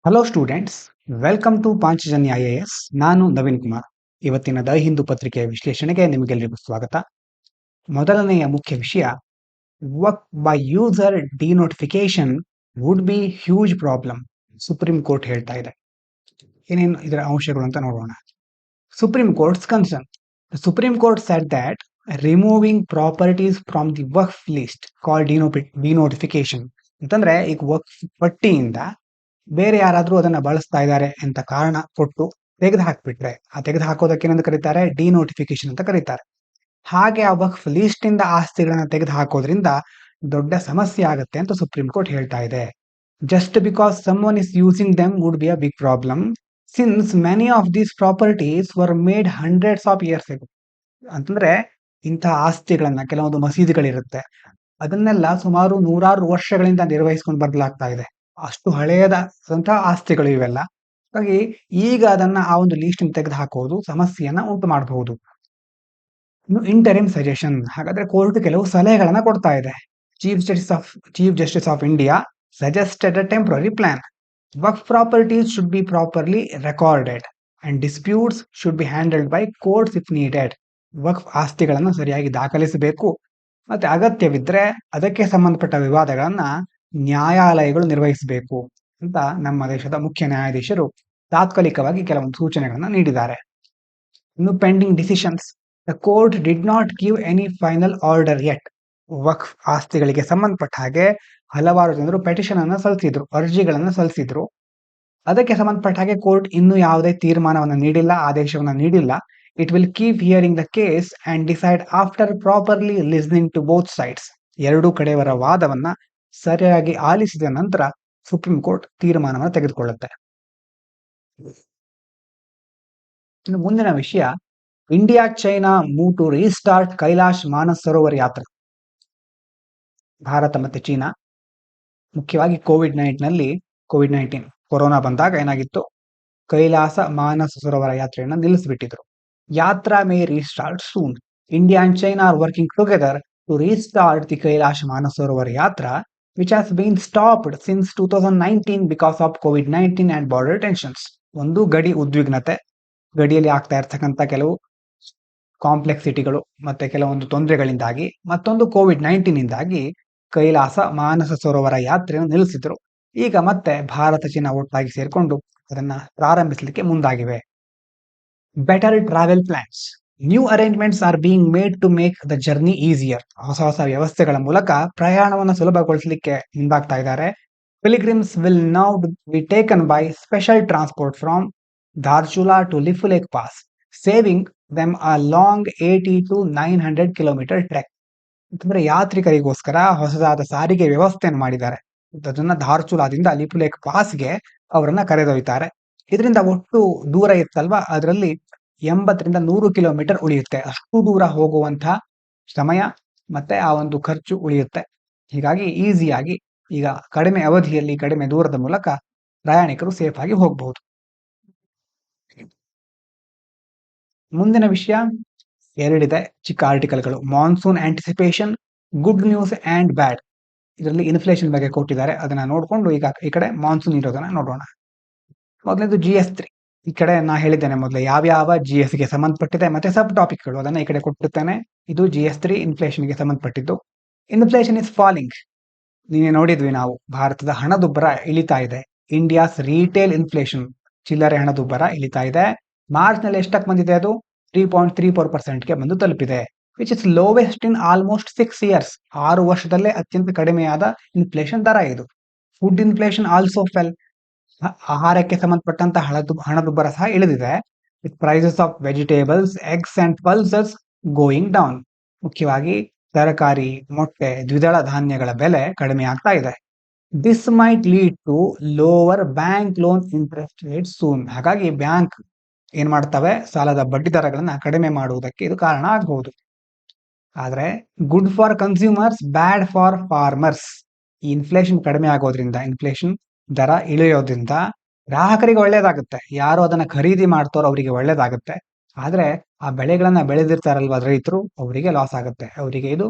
Hello students, welcome to Panchajanya IAS. ನಾನು ನವೀನ್ ಕುಮಾರ್. ಇವತ್ತಿನ the Hindu ಪತ್ರಿಕೆಯ ವಿಶ್ಲೇಷಣೆಗೆ ನಿಮಗೆಲ್ಲರಿಗೂ ಸ್ವಾಗತ. ಮೊದಲನೆಯ ಮುಖ್ಯ ವಿಷಯ, work by user denotification would be huge problem. Supreme court ಹೇಳ್ತಾ ಇದೆ. ಏನೇನು ಇದರ ಅಂಶಗಳು ಅಂತ ನೋಡೋಣ. Supreme courts concern. The Supreme Court said that removing properties from the waqf list called denotification ಅಂತಂದ್ರೆ ಈಗ ವಕ್ಫ್ ಪಟ್ಟಿಯಿಂದ ಬೇರೆ ಯಾರಾದ್ರೂ ಅದನ್ನ ಬಳಸ್ತಾ ಇದ್ದಾರೆ ಅಂತ ಕಾರಣ ಕೊಟ್ಟು ತೆಗೆದು ಹಾಕ್ಬಿಟ್ರೆ, ಆ ತೆಗೆದು ಹಾಕೋದಕ್ಕೆ ಏನಂತ ಕರೀತಾರೆ? ಡಿನೋಟಿಫಿಕೇಶನ್ ಅಂತ ಕರೀತಾರೆ. ಹಾಗೆ ಆ ವಕ್ಫ್ ಲಿಸ್ಟ್ ಇಂದ ಆಸ್ತಿಗಳನ್ನ ತೆಗೆದು ಹಾಕೋದ್ರಿಂದ ದೊಡ್ಡ ಸಮಸ್ಯೆ ಆಗುತ್ತೆ ಅಂತ ಸುಪ್ರೀಂ ಕೋರ್ಟ್ ಹೇಳ್ತಾ ಇದೆ. Just because someone is using them would be a big problem since many of these properties were made hundreds of years ago. ಅಂತಂದ್ರೆ ಇಂತಹ ಆಸ್ತಿಗಳನ್ನ, ಕೆಲವೊಂದು ಮಸೀದಿಗಳಿರುತ್ತೆ, ಅದನ್ನೆಲ್ಲ ಸುಮಾರು ನೂರಾರು ವರ್ಷಗಳಿಂದ ನಿರ್ವಹಿಸ್ಕೊಂಡು ಬದಲಾಗ್ತಾ ಇದೆ. ಅಷ್ಟು ಹಳೆಯದಂತಹ ಆಸ್ತಿಗಳು ಇವೆಲ್ಲ. ಹಾಗಾಗಿ ಈಗ ಅದನ್ನ ಆ ಒಂದು ಲೀಸ್ಟ್ ತೆಗೆದು ಹಾಕೋದು ಸಮಸ್ಯೆಯನ್ನ ಉಂಟು ಮಾಡಬಹುದು. ಇನ್ನು ಇಂಟರಿಮ್ ಸಜೆಷನ್, ಹಾಗಾದ್ರೆ ಕೋರ್ಟ್ ಕೆಲವು ಸಲಹೆಗಳನ್ನ ಕೊಡ್ತಾ ಇದೆ. Chief justice of India suggested a temporary plan. Waqf properties should be properly recorded and disputes should be handled by courts if needed. ವಕ್ಫ್ ಆಸ್ತಿಗಳನ್ನು ಸರಿಯಾಗಿ ದಾಖಲಿಸಬೇಕು, ಮತ್ತೆ ಅಗತ್ಯವಿದ್ರೆ ಅದಕ್ಕೆ ಸಂಬಂಧಪಟ್ಟ ವಿವಾದಗಳನ್ನ ನ್ಯಾಯಾಲಯಗಳು ನಿರ್ವಹಿಸಬೇಕು ಅಂತ ನಮ್ಮ ದೇಶದ ಮುಖ್ಯ ನ್ಯಾಯಾಧೀಶರು ತಾತ್ಕಾಲಿಕವಾಗಿ ಕೆಲವೊಂದು ಸೂಚನೆಗಳನ್ನ ನೀಡಿದ್ದಾರೆ. ಇನ್ನು pending decisions. The court did not give any final order yet. ವಕ್ಫ್ ಆಸ್ತಿಗಳಿಗೆ ಸಂಬಂಧಪಟ್ಟ ಹಾಗೆ ಹಲವಾರು ಜನರು ಪೆಟಿಷನ್ ಅನ್ನ ಸಲ್ಲಿಸಿದ್ರು, ಅರ್ಜಿಗಳನ್ನ ಸಲ್ಲಿಸಿದ್ರು. ಅದಕ್ಕೆ ಸಂಬಂಧಪಟ್ಟ ಹಾಗೆ ಕೋರ್ಟ್ ಇನ್ನೂ ಯಾವುದೇ ತೀರ್ಮಾನವನ್ನ ನೀಡಿಲ್ಲ, ಆದೇಶವನ್ನ ನೀಡಿಲ್ಲ. It will keep hearing the case and decide after properly listening to both sides. ಎರಡೂ ಕಡೆಯವರ ವಾದವನ್ನ ಸರಿಯಾಗಿ ಆಲಿಸಿದ ನಂತರ ಸುಪ್ರೀಂ ಕೋರ್ಟ್ ತೀರ್ಮಾನವನ್ನು ತೆಗೆದುಕೊಳ್ಳುತ್ತೆ. ಇನ್ನು ಮುಂದಿನ ವಿಷಯ, India China move to restart Kailash Manas Sarovar ಯಾತ್ರೆ. ಭಾರತ ಮತ್ತೆ ಚೀನಾ ಮುಖ್ಯವಾಗಿ ಕೋವಿಡ್-19 ಕೊರೋನಾ ಬಂದಾಗ ಏನಾಗಿತ್ತು, ಕೈಲಾಸ ಮಾನಸ ಸರೋವರ ಯಾತ್ರೆಯನ್ನ ನಿಲ್ಲಿಸಿಬಿಟ್ಟಿದ್ರು. Yatra may restart soon. India and China are working together to restart the Kailash Manas Sarovar Yatra which has been stopped since 2019 because of COVID-19 and border tensions. ಒಂದು ಗಡಿ ಉದ್ವಿಗ್ನತೆ, ಗಡಿಯಲ್ಲಿ ಆಗ್ತಾ ಇರ್ತಕ್ಕಂಥ ಕೆಲವು ಕಾಂಪ್ಲೆಕ್ಸಿಟಿಗಳು ಮತ್ತೆ ಕೆಲವೊಂದು ತೊಂದರೆಗಳಿಂದಾಗಿ, ಮತ್ತೊಂದು ಕೋವಿಡ್-19 ಇಂದಾಗಿ ಕೈಲಾಸ ಮಾನಸ ಸರೋವರ ಯಾತ್ರೆಯನ್ನು ನಿಲ್ಲಿಸಿದ್ರು. ಈಗ ಮತ್ತೆ ಭಾರತ ಚೀನಾ ಒಟ್ಟಾಗಿ ಸೇರ್ಕೊಂಡು ಅದನ್ನ ಪ್ರಾರಂಭಿಸಲಿಕ್ಕೆ ಮುಂದಾಗಿವೆ. Better travel plans. New arrangements are being made to make the journey easier. ಹೊಸ ಹೊಸ ವ್ಯವಸ್ಥೆಗಳ ಮೂಲಕ ಪ್ರಯಾಣವನ್ನು ಸುಲಭಗೊಳಿಸಲಿಕ್ಕೆ ಮುಂದಾಗ್ತಾ ಇದ್ದಾರೆ. Pilgrims will now be taken by special transport from Dharchula to Lipulekh pass, saving them a long 80 to 900 kilometre trek. ಅಂತಂದ್ರೆ ಯಾತ್ರಿಕರಿಗೋಸ್ಕರ ಹೊಸದಾದ ಸಾರಿಗೆ ವ್ಯವಸ್ಥೆಯನ್ನು ಮಾಡಿದ್ದಾರೆ. ಅದನ್ನ ಧಾರ್ಚುಲಾದಿಂದ ಲಿಫುಲೇಕ್ ಪಾಸ್ಗೆ ಅವರನ್ನ ಕರೆದೊಯ್ತಾರೆ. ಇದರಿಂದ ಒಟ್ಟು ದೂರ ಇತ್ತಲ್ವಾ, ಅದರಲ್ಲಿ 80 to 100 ಕಿಲೋಮೀಟರ್ ಉಳಿಯುತ್ತೆ. ಅಷ್ಟು ದೂರ ಹೋಗುವಂತಹ ಸಮಯ ಮತ್ತೆ ಆ ಒಂದು ಖರ್ಚು ಉಳಿಯುತ್ತೆ. ಹೀಗಾಗಿ ಈಸಿಯಾಗಿ ಈಗ ಕಡಿಮೆ ಅವಧಿಯಲ್ಲಿ ಕಡಿಮೆ ದೂರದ ಮೂಲಕ ಪ್ರಯಾಣಿಕರು ಸೇಫ್ ಆಗಿ ಹೋಗಬಹುದು. ಮುಂದಿನ ವಿಷಯ ಎರಡಿದೆ ಚಿಕ್ಕ ಆರ್ಟಿಕಲ್ಗಳು. Monsoon anticipation, good news and bad. ಇದರಲ್ಲಿ ಇನ್ಫ್ಲೇಷನ್ ಬಗ್ಗೆ ಕೊಟ್ಟಿದ್ದಾರೆ, ಅದನ್ನ ನೋಡ್ಕೊಂಡು ಈಗ ಈ ಕಡೆ ಮಾನ್ಸೂನ್ ಇರೋದನ್ನ ನೋಡೋಣ. ಮೊದಲನೇದು GS3. ಈ ಕಡೆ ನಾ ಹೇಳಿದ್ದೇನೆ ಮೊದಲು ಯಾವ್ಯಾವ GS ಗೆ ಸಂಬಂಧಪಟ್ಟಿದೆ ಮತ್ತೆ ಸಬ್ ಟಾಪಿಕ್ಗಳು, ಅದನ್ನ ಈ ಕಡೆ ಕೊಟ್ಟಿರ್ತೇನೆ. ಇದು GS3 ಇನ್ಫ್ಲೇಷನ್ಗೆ ಸಂಬಂಧಪಟ್ಟಿದ್ದು. Inflation is falling. ನೀವೇ ನೋಡಿದ್ವಿ ನಾವು, ಭಾರತದ ಹಣದುಬ್ಬರ ಇಳಿತಾ ಇದೆ. ಇಂಡಿಯಾಸ್ ರೀಟೇಲ್ ಇನ್ಫ್ಲೇಷನ್, ಚಿಲ್ಲರೆ ಹಣದುಬ್ಬರ ಇಳಿತಾ ಇದೆ. ಮಾರ್ಚ್ ನಲ್ಲಿ ಎಷ್ಟಕ್ಕೆ ಬಂದಿದೆ? ಅದು 3.34% ಬಂದು ತಲುಪಿದೆ, which is lowest in almost 6 years. 6 ವರ್ಷದಲ್ಲೇ ಅತ್ಯಂತ ಕಡಿಮೆಯಾದ ಇನ್ಫ್ಲೇಷನ್ ದರ ಇದು. Food inflation also fell. ಆಹಾರಕ್ಕೆ ಸಂಬಂಧಪಟ್ಟಂತ ಹಣದುಬ್ಬರ ಸಹ ಇಳಿದಿದೆ. With prices of vegetables, eggs and pulses going down. ಮುಖ್ಯವಾಗಿ ತರಕಾರಿ, ಮೊಟ್ಟೆ, ದ್ವಿದಳ ಧಾನ್ಯಗಳ ಬೆಲೆ ಕಡಿಮೆ ಆಗ್ತಾ ಇದೆ. This might lead to lower bank loan interest rate soon. ಹಾಗಾಗಿ ಬ್ಯಾಂಕ್ ಏನ್ ಮಾಡ್ತವೆ, ಸಾಲದ ಬಡ್ಡಿ ದರಗಳನ್ನ ಕಡಿಮೆ ಮಾಡುವುದಕ್ಕೆ ಇದು ಕಾರಣ ಆಗಬಹುದು. ಆದ್ರೆ good for consumers, bad for farmers. ಈ ಇನ್ಫ್ಲೇಷನ್ ಕಡಿಮೆ ಆಗೋದ್ರಿಂದ, ಇನ್ಫ್ಲೇಷನ್ ದರ ಇಳಿಯೋದ್ರಿಂದ ಗ್ರಾಹಕರಿಗೆ ಒಳ್ಳೇದಾಗುತ್ತೆ. ಯಾರು ಅದನ್ನ ಖರೀದಿ ಮಾಡ್ತಾರೋ ಅವರಿಗೆ ಒಳ್ಳೇದಾಗುತ್ತೆ. ಆದ್ರೆ ಆ ಬೆಳೆಗಳನ್ನ ಬೆಳೆದಿರ್ತಾರಲ್ವಾ ರೈತರು, ಅವರಿಗೆ ಲಾಸ್ ಆಗುತ್ತೆ, ಅವರಿಗೆ ಇದು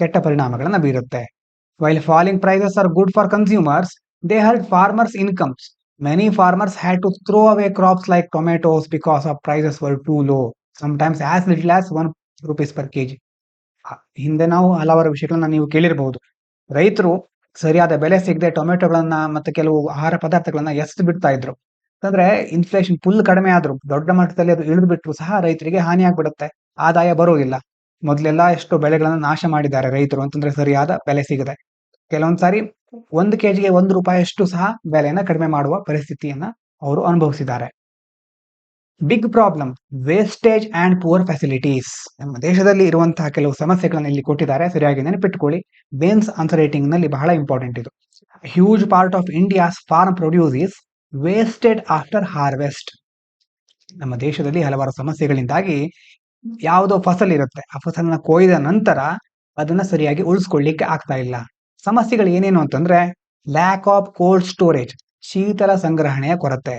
ಕೆಟ್ಟ ಪರಿಣಾಮಗಳನ್ನ ಬೀರುತ್ತೆ. While falling prices are good for consumers, they hurt farmers incomes. Many farmers had to throw away crops like tomatoes because of prices were too low, sometimes as little as 1 rupees per kg. ಹಿಂದೆ ನಾವು ಹಲವಾರು ವಿಷಯಗಳನ್ನ ನೀವು ಕೇಳಿರಬಹುದು. ರೈತರು ಸರಿಯಾದ ಬೆಲೆ ಸಿಗದೆ ಟೊಮೆಟೊಗಳನ್ನ ಮತ್ತೆ ಕೆಲವು ಆಹಾರ ಪದಾರ್ಥಗಳನ್ನ ಎಸೆದು ಬಿಡ್ತಾ ಇದ್ರು. ಅಂದ್ರೆ ಇನ್ಫ್ಲೇಷನ್ ಫುಲ್ ಕಡಿಮೆ ಆದ್ರು, ದೊಡ್ಡ ಮಟ್ಟದಲ್ಲಿ ಅದು ಇಳಿದು ಬಿಟ್ರು ಸಹ ರೈತರಿಗೆ ಹಾನಿ ಆಗ್ಬಿಡುತ್ತೆ, ಆದಾಯ ಬರೋದಿಲ್ಲ. ಮೊದ್ಲೆಲ್ಲ ಎಷ್ಟು ಬೆಳೆಗಳನ್ನ ನಾಶ ಮಾಡಿದ್ದಾರೆ ರೈತರು ಅಂತಂದ್ರೆ ಸರಿಯಾದ ಬೆಲೆ ಸಿಗದೆ. ಕೆಲವೊಂದ್ ಸಾರಿ 1 ಕೆಜಿಗೆ 1 ರೂಪಾಯಿಯಷ್ಟು ಸಹ ಬೆಲೆಯನ್ನ ಕಡಿಮೆ ಮಾಡುವ ಪರಿಸ್ಥಿತಿಯನ್ನ ಅವರು ಅನುಭವಿಸಿದ್ದಾರೆ. Big problem, wastage and poor facilities. ನಮ್ಮ ದೇಶದಲ್ಲಿ ಇರುವಂತಹ ಕೆಲವು ಸಮಸ್ಯೆಗಳನ್ನ ಇಲ್ಲಿ ಕೊಟ್ಟಿದ್ದಾರೆ, ಸರಿಯಾಗಿ ನೆನಪಿಟ್ಟುಕೊಳ್ಳಿ. ಬೇನ್ಸ್ ಆನ್ಸರ್ ರೈಟಿಂಗ್ ನಲ್ಲಿ ಬಹಳ ಇಂಪಾರ್ಟೆಂಟ್ ಇದು. Huge part of India's farm produce is wasted after harvest. ನಮ್ಮ ದೇಶದಲ್ಲಿ ಹಲವಾರು ಸಮಸ್ಯೆಗಳಿಂದಾಗಿ ಯಾವುದೋ ಫಸಲ್ ಇರುತ್ತೆ, ಆ ಫಸಲನ್ನ ಕೊಯ್ದ ನಂತರ ಅದನ್ನ ಸರಿಯಾಗಿ ಉಳಿಸ್ಕೊಳ್ಳಿಕ್ಕೆ ಆಗ್ತಾ ಇಲ್ಲ. ಸಮಸ್ಯೆಗಳು ಏನೇನು ಅಂತಂದ್ರೆ ಲ್ಯಾಕ್ ಆಫ್ ಕೋಲ್ಡ್ ಸ್ಟೋರೇಜ್, ಶೀತಲ ಸಂಗ್ರಹಣೆಯ ಕೊರತೆ.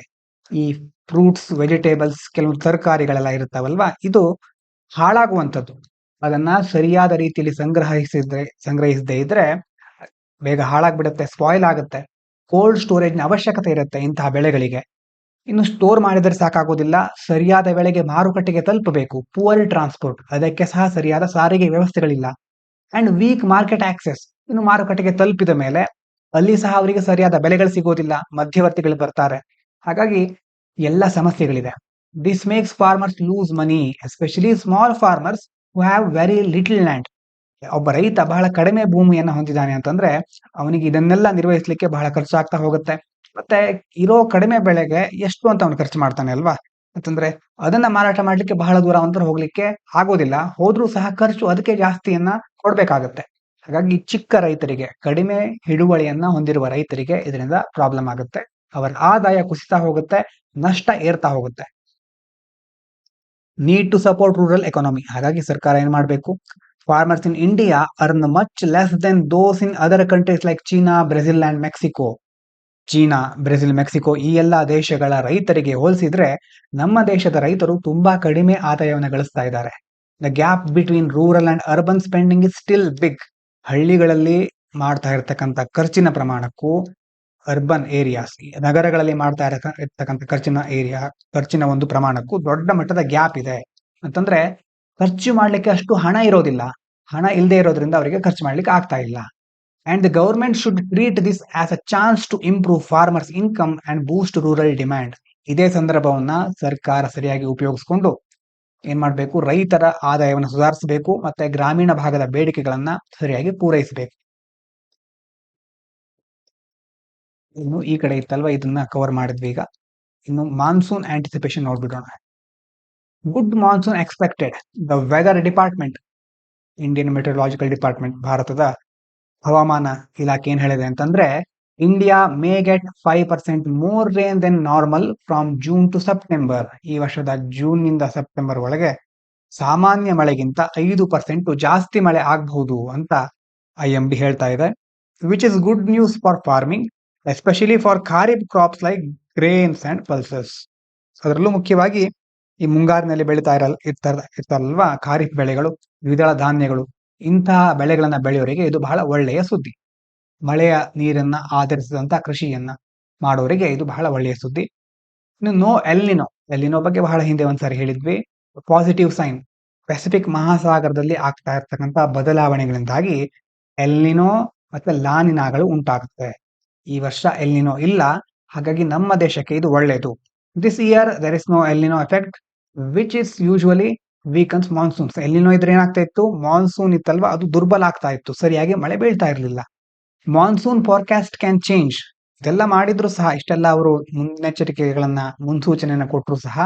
ಈ ಫ್ರೂಟ್ಸ್, ವೆಜಿಟೇಬಲ್ಸ್, ಕೆಲವು ತರಕಾರಿಗಳೆಲ್ಲ ಇರುತ್ತವಲ್ವಾ, ಇದು ಹಾಳಾಗುವಂಥದ್ದು. ಅದನ್ನ ಸರಿಯಾದ ರೀತಿಯಲ್ಲಿ ಸಂಗ್ರಹಿಸದೇ ಇದ್ರೆ ಬೇಗ ಹಾಳಾಗ್ಬಿಡುತ್ತೆ, ಸ್ಪಾಯ್ಲ್ ಆಗುತ್ತೆ. ಕೋಲ್ಡ್ ಸ್ಟೋರೇಜ್ನ ಅವಶ್ಯಕತೆ ಇರುತ್ತೆ ಇಂತಹ ಬೆಳೆಗಳಿಗೆ. ಇನ್ನು ಸ್ಟೋರ್ ಮಾಡಿದರೆ ಸಾಕಾಗೋದಿಲ್ಲ, ಸರಿಯಾದ ವೇಳೆಗೆ ಮಾರುಕಟ್ಟೆಗೆ ತಲುಪಬೇಕು. ಪುವರ್ ಟ್ರಾನ್ಸ್ಪೋರ್ಟ್, ಅದಕ್ಕೆ ಸಹ ಸರಿಯಾದ ಸಾರಿಗೆ ವ್ಯವಸ್ಥೆಗಳಿಲ್ಲ. ಅಂಡ್ ವೀಕ್ ಮಾರ್ಕೆಟ್ ಆಕ್ಸೆಸ್, ಇನ್ನು ಮಾರುಕಟ್ಟೆಗೆ ತಲುಪಿದ ಮೇಲೆ ಅಲ್ಲಿ ಸಹ ಅವರಿಗೆ ಸರಿಯಾದ ಬೆಲೆಗಳು ಸಿಗೋದಿಲ್ಲ, ಮಧ್ಯವರ್ತಿಗಳು ಬರ್ತಾರೆ. ಹಾಗಾಗಿ ಎಲ್ಲ ಸಮಸ್ಯೆಗಳಿದೆ. This makes farmers lose money, especially small farmers who have very little land. ಒಬ್ಬ ರೈತ ಬಹಳ ಕಡಿಮೆ ಭೂಮಿಯನ್ನ ಹೊಂದಿದ್ದಾನೆ ಅಂತಂದ್ರೆ ಅವನಿಗೆ ಇದನ್ನೆಲ್ಲ ನಿರ್ವಹಿಸಲಿಕ್ಕೆ ಬಹಳ ಖರ್ಚಾಗ್ತಾ ಹೋಗುತ್ತೆ. ಮತ್ತೆ ಇರೋ ಕಡಿಮೆ ಬೆಳೆಗೆ ಎಷ್ಟು ಅಂತ ಅವನು ಖರ್ಚು ಮಾಡ್ತಾನೆ ಅಲ್ವಾ, ಅಂತಂದ್ರೆ ಅದನ್ನ ಮಾರಾಟ ಮಾಡ್ಲಿಕ್ಕೆ ಬಹಳ ದೂರ ಅಂತ ಹೋಗ್ಲಿಕ್ಕೆ ಆಗೋದಿಲ್ಲ. ಹೋದ್ರೂ ಸಹ ಖರ್ಚು ಅದಕ್ಕೆ ಜಾಸ್ತಿಯನ್ನ ಕೊಡ್ಬೇಕಾಗತ್ತೆ. ಹಾಗಾಗಿ ಚಿಕ್ಕ ರೈತರಿಗೆ, ಕಡಿಮೆ ಹಿಡುವಳಿಯನ್ನ ಹೊಂದಿರುವ ರೈತರಿಗೆ ಇದರಿಂದ ಪ್ರಾಬ್ಲಮ್ ಆಗುತ್ತೆ. ಅವರ ಆದಾಯ ಕುಸಿತಾ ಹೋಗುತ್ತೆ, ನಷ್ಟ ಏರ್ತಾ ಹೋಗುತ್ತೆ. Need to support rural economy. ಹಾಗಾಗಿ ಸರ್ಕಾರ ಏನ್ ಮಾಡಬೇಕು, farmers in India earn much less than those in other countries like China, Brazil and Mexico. China, Brazil, Mexico ಈ ಎಲ್ಲಾ ದೇಶಗಳ ರೈತರಿಗೆ ಹೋಲಿಸಿದ್ರೆ ನಮ್ಮ ದೇಶದ ರೈತರು ತುಂಬಾ ಕಡಿಮೆ ಆದಾಯವನ್ನು ಗಳಿಸ್ತಾ ಇದ್ದಾರೆ. The gap between rural and urban spending is still big. ಹಳ್ಳಿಗಳಲ್ಲಿ ಮಾಡ್ತಾ ಇರತಕ್ಕಂಥ ಖರ್ಚಿನ ಪ್ರಮಾಣಕ್ಕೂ ಅರ್ಬನ್ ಏರಿಯಾಸ್, ನಗರಗಳಲ್ಲಿ ಮಾಡ್ತಾ ಇರತಕ್ಕಂಥ ಖರ್ಚಿನ ಒಂದು ಪ್ರಮಾಣಕ್ಕೂ ದೊಡ್ಡ ಮಟ್ಟದ ಗ್ಯಾಪ್ ಇದೆ. ಅಂತಂದ್ರೆ ಖರ್ಚು ಮಾಡ್ಲಿಕ್ಕೆ ಅಷ್ಟು ಹಣ ಇರೋದಿಲ್ಲ, ಹಣ ಇಲ್ಲದೆ ಇರೋದ್ರಿಂದ ಅವರಿಗೆ ಖರ್ಚು ಮಾಡ್ಲಿಕ್ಕೆ ಆಗ್ತಾ ಇಲ್ಲ. And the government should treat this as a chance to improve farmers' income and boost rural demand. ಇದೇ ಸಂದರ್ಭವನ್ನ ಸರ್ಕಾರ ಸರಿಯಾಗಿ ಉಪಯೋಗಿಸಿಕೊಂಡು ಏನ್ ಮಾಡಬೇಕು, ರೈತರ ಆದಾಯವನ್ನು ಸುಧಾರಿಸಬೇಕು ಮತ್ತೆ ಗ್ರಾಮೀಣ ಭಾಗದ ಬೇಡಿಕೆಗಳನ್ನ ಸರಿಯಾಗಿ ಪೂರೈಸಬೇಕು. ಇನ್ನು ಈ ಕಡೆ ಇತ್ತಲ್ವಾ, ಇದನ್ನ ಕವರ್ ಮಾಡಿದ್ವಿ. ಈಗ ಇನ್ನು ಮಾನ್ಸೂನ್ ಆಂಟಿಸಿಪೇಷನ್ ನೋಡ್ಬಿಡೋಣ. Good monsoon expected. The weather department, Indian meteorological department, ಭಾರತದ ಹವಾಮಾನ ಇಲಾಖೆ ಏನ್ ಹೇಳಿದೆ ಅಂತಂದ್ರೆ India may get 5% more rain than normal from June to September. ಈ ವರ್ಷದ ಜೂನ್ ನಿಂದ ಸೆಪ್ಟೆಂಬರ್ ಒಳಗೆ ಸಾಮಾನ್ಯ ಮಳೆಗಿಂತ 5% ಜಾಸ್ತಿ ಮಳೆ ಆಗಬಹುದು ಅಂತ IMD ಹೇಳ್ತಾ ಇದೆ. Which is good news for farming, especially for kharif crops like grains and pulses. ಅದರಲ್ಲೂ ಮುಖ್ಯವಾಗಿ ಈ ಮುಂಗಾರಿನಲ್ಲಿ ಬೆಳೀತಾ ಇರ್ತಾರಲ್ವಾ ಖಾರಿಫ್ ಬೆಳೆಗಳು, ದ್ವಿದಳ ಧಾನ್ಯಗಳು, ಇಂತಹ ಬೆಳೆಗಳನ್ನ ಬೆಳೆಯೋರಿಗೆ ಇದು ಬಹಳ ಒಳ್ಳೆಯ ಸುದ್ದಿ. ಮಳೆಯ ನೀರನ್ನ ಆಧರಿಸಿದಂತ ಕೃಷಿಯನ್ನ ಮಾಡೋರಿಗೆ ಇದು ಬಹಳ ಒಳ್ಳೆಯ ಸುದ್ದಿ. ಇನ್ನು ಎಲ್ಲಿನೋ ಬಗ್ಗೆ ಬಹಳ ಹಿಂದೆ ಒಂದ್ಸಾರಿ ಹೇಳಿದ್ವಿ. ಪಾಸಿಟಿವ್ ಸೈನ್, ಪೆಸಿಫಿಕ್ ಮಹಾಸಾಗರದಲ್ಲಿ ಆಗ್ತಾ ಇರ್ತಕ್ಕಂಥ ಬದಲಾವಣೆಗಳಿಂದಾಗಿ ಎಲ್ಲಿನೋ ಮತ್ತೆ ಲಾನಿನಾಗಳು ಉಂಟಾಗುತ್ತೆ. ಈ ವರ್ಷ ಎಲ್ಲಿನೋ ಇಲ್ಲ, ಹಾಗಾಗಿ ನಮ್ಮ ದೇಶಕ್ಕೆ ಇದು ಒಳ್ಳೆಯದು. This year there is no El Nino effect which is usually weakens monsoons. El Nino ಇದ್ರೆ ಏನಾಗ್ತಾ ಇತ್ತು, ಮಾನ್ಸೂನ್ ಇತ್ತಲ್ವಾ ಅದು ದುರ್ಬಲ ಆಗ್ತಾ ಇತ್ತು, ಸರಿಯಾಗಿ ಮಳೆ ಬೀಳ್ತಾ ಇರಲಿಲ್ಲ. Monsoon forecast can change. ಇದೆಲ್ಲ ಮಾಡಿದ್ರು ಸಹ, ಇಷ್ಟೆಲ್ಲ ಅವರು ಮುನ್ನೆಚ್ಚರಿಕೆಗಳನ್ನ, ಮುನ್ಸೂಚನೆಯನ್ನ ಕೊಟ್ಟರು ಸಹ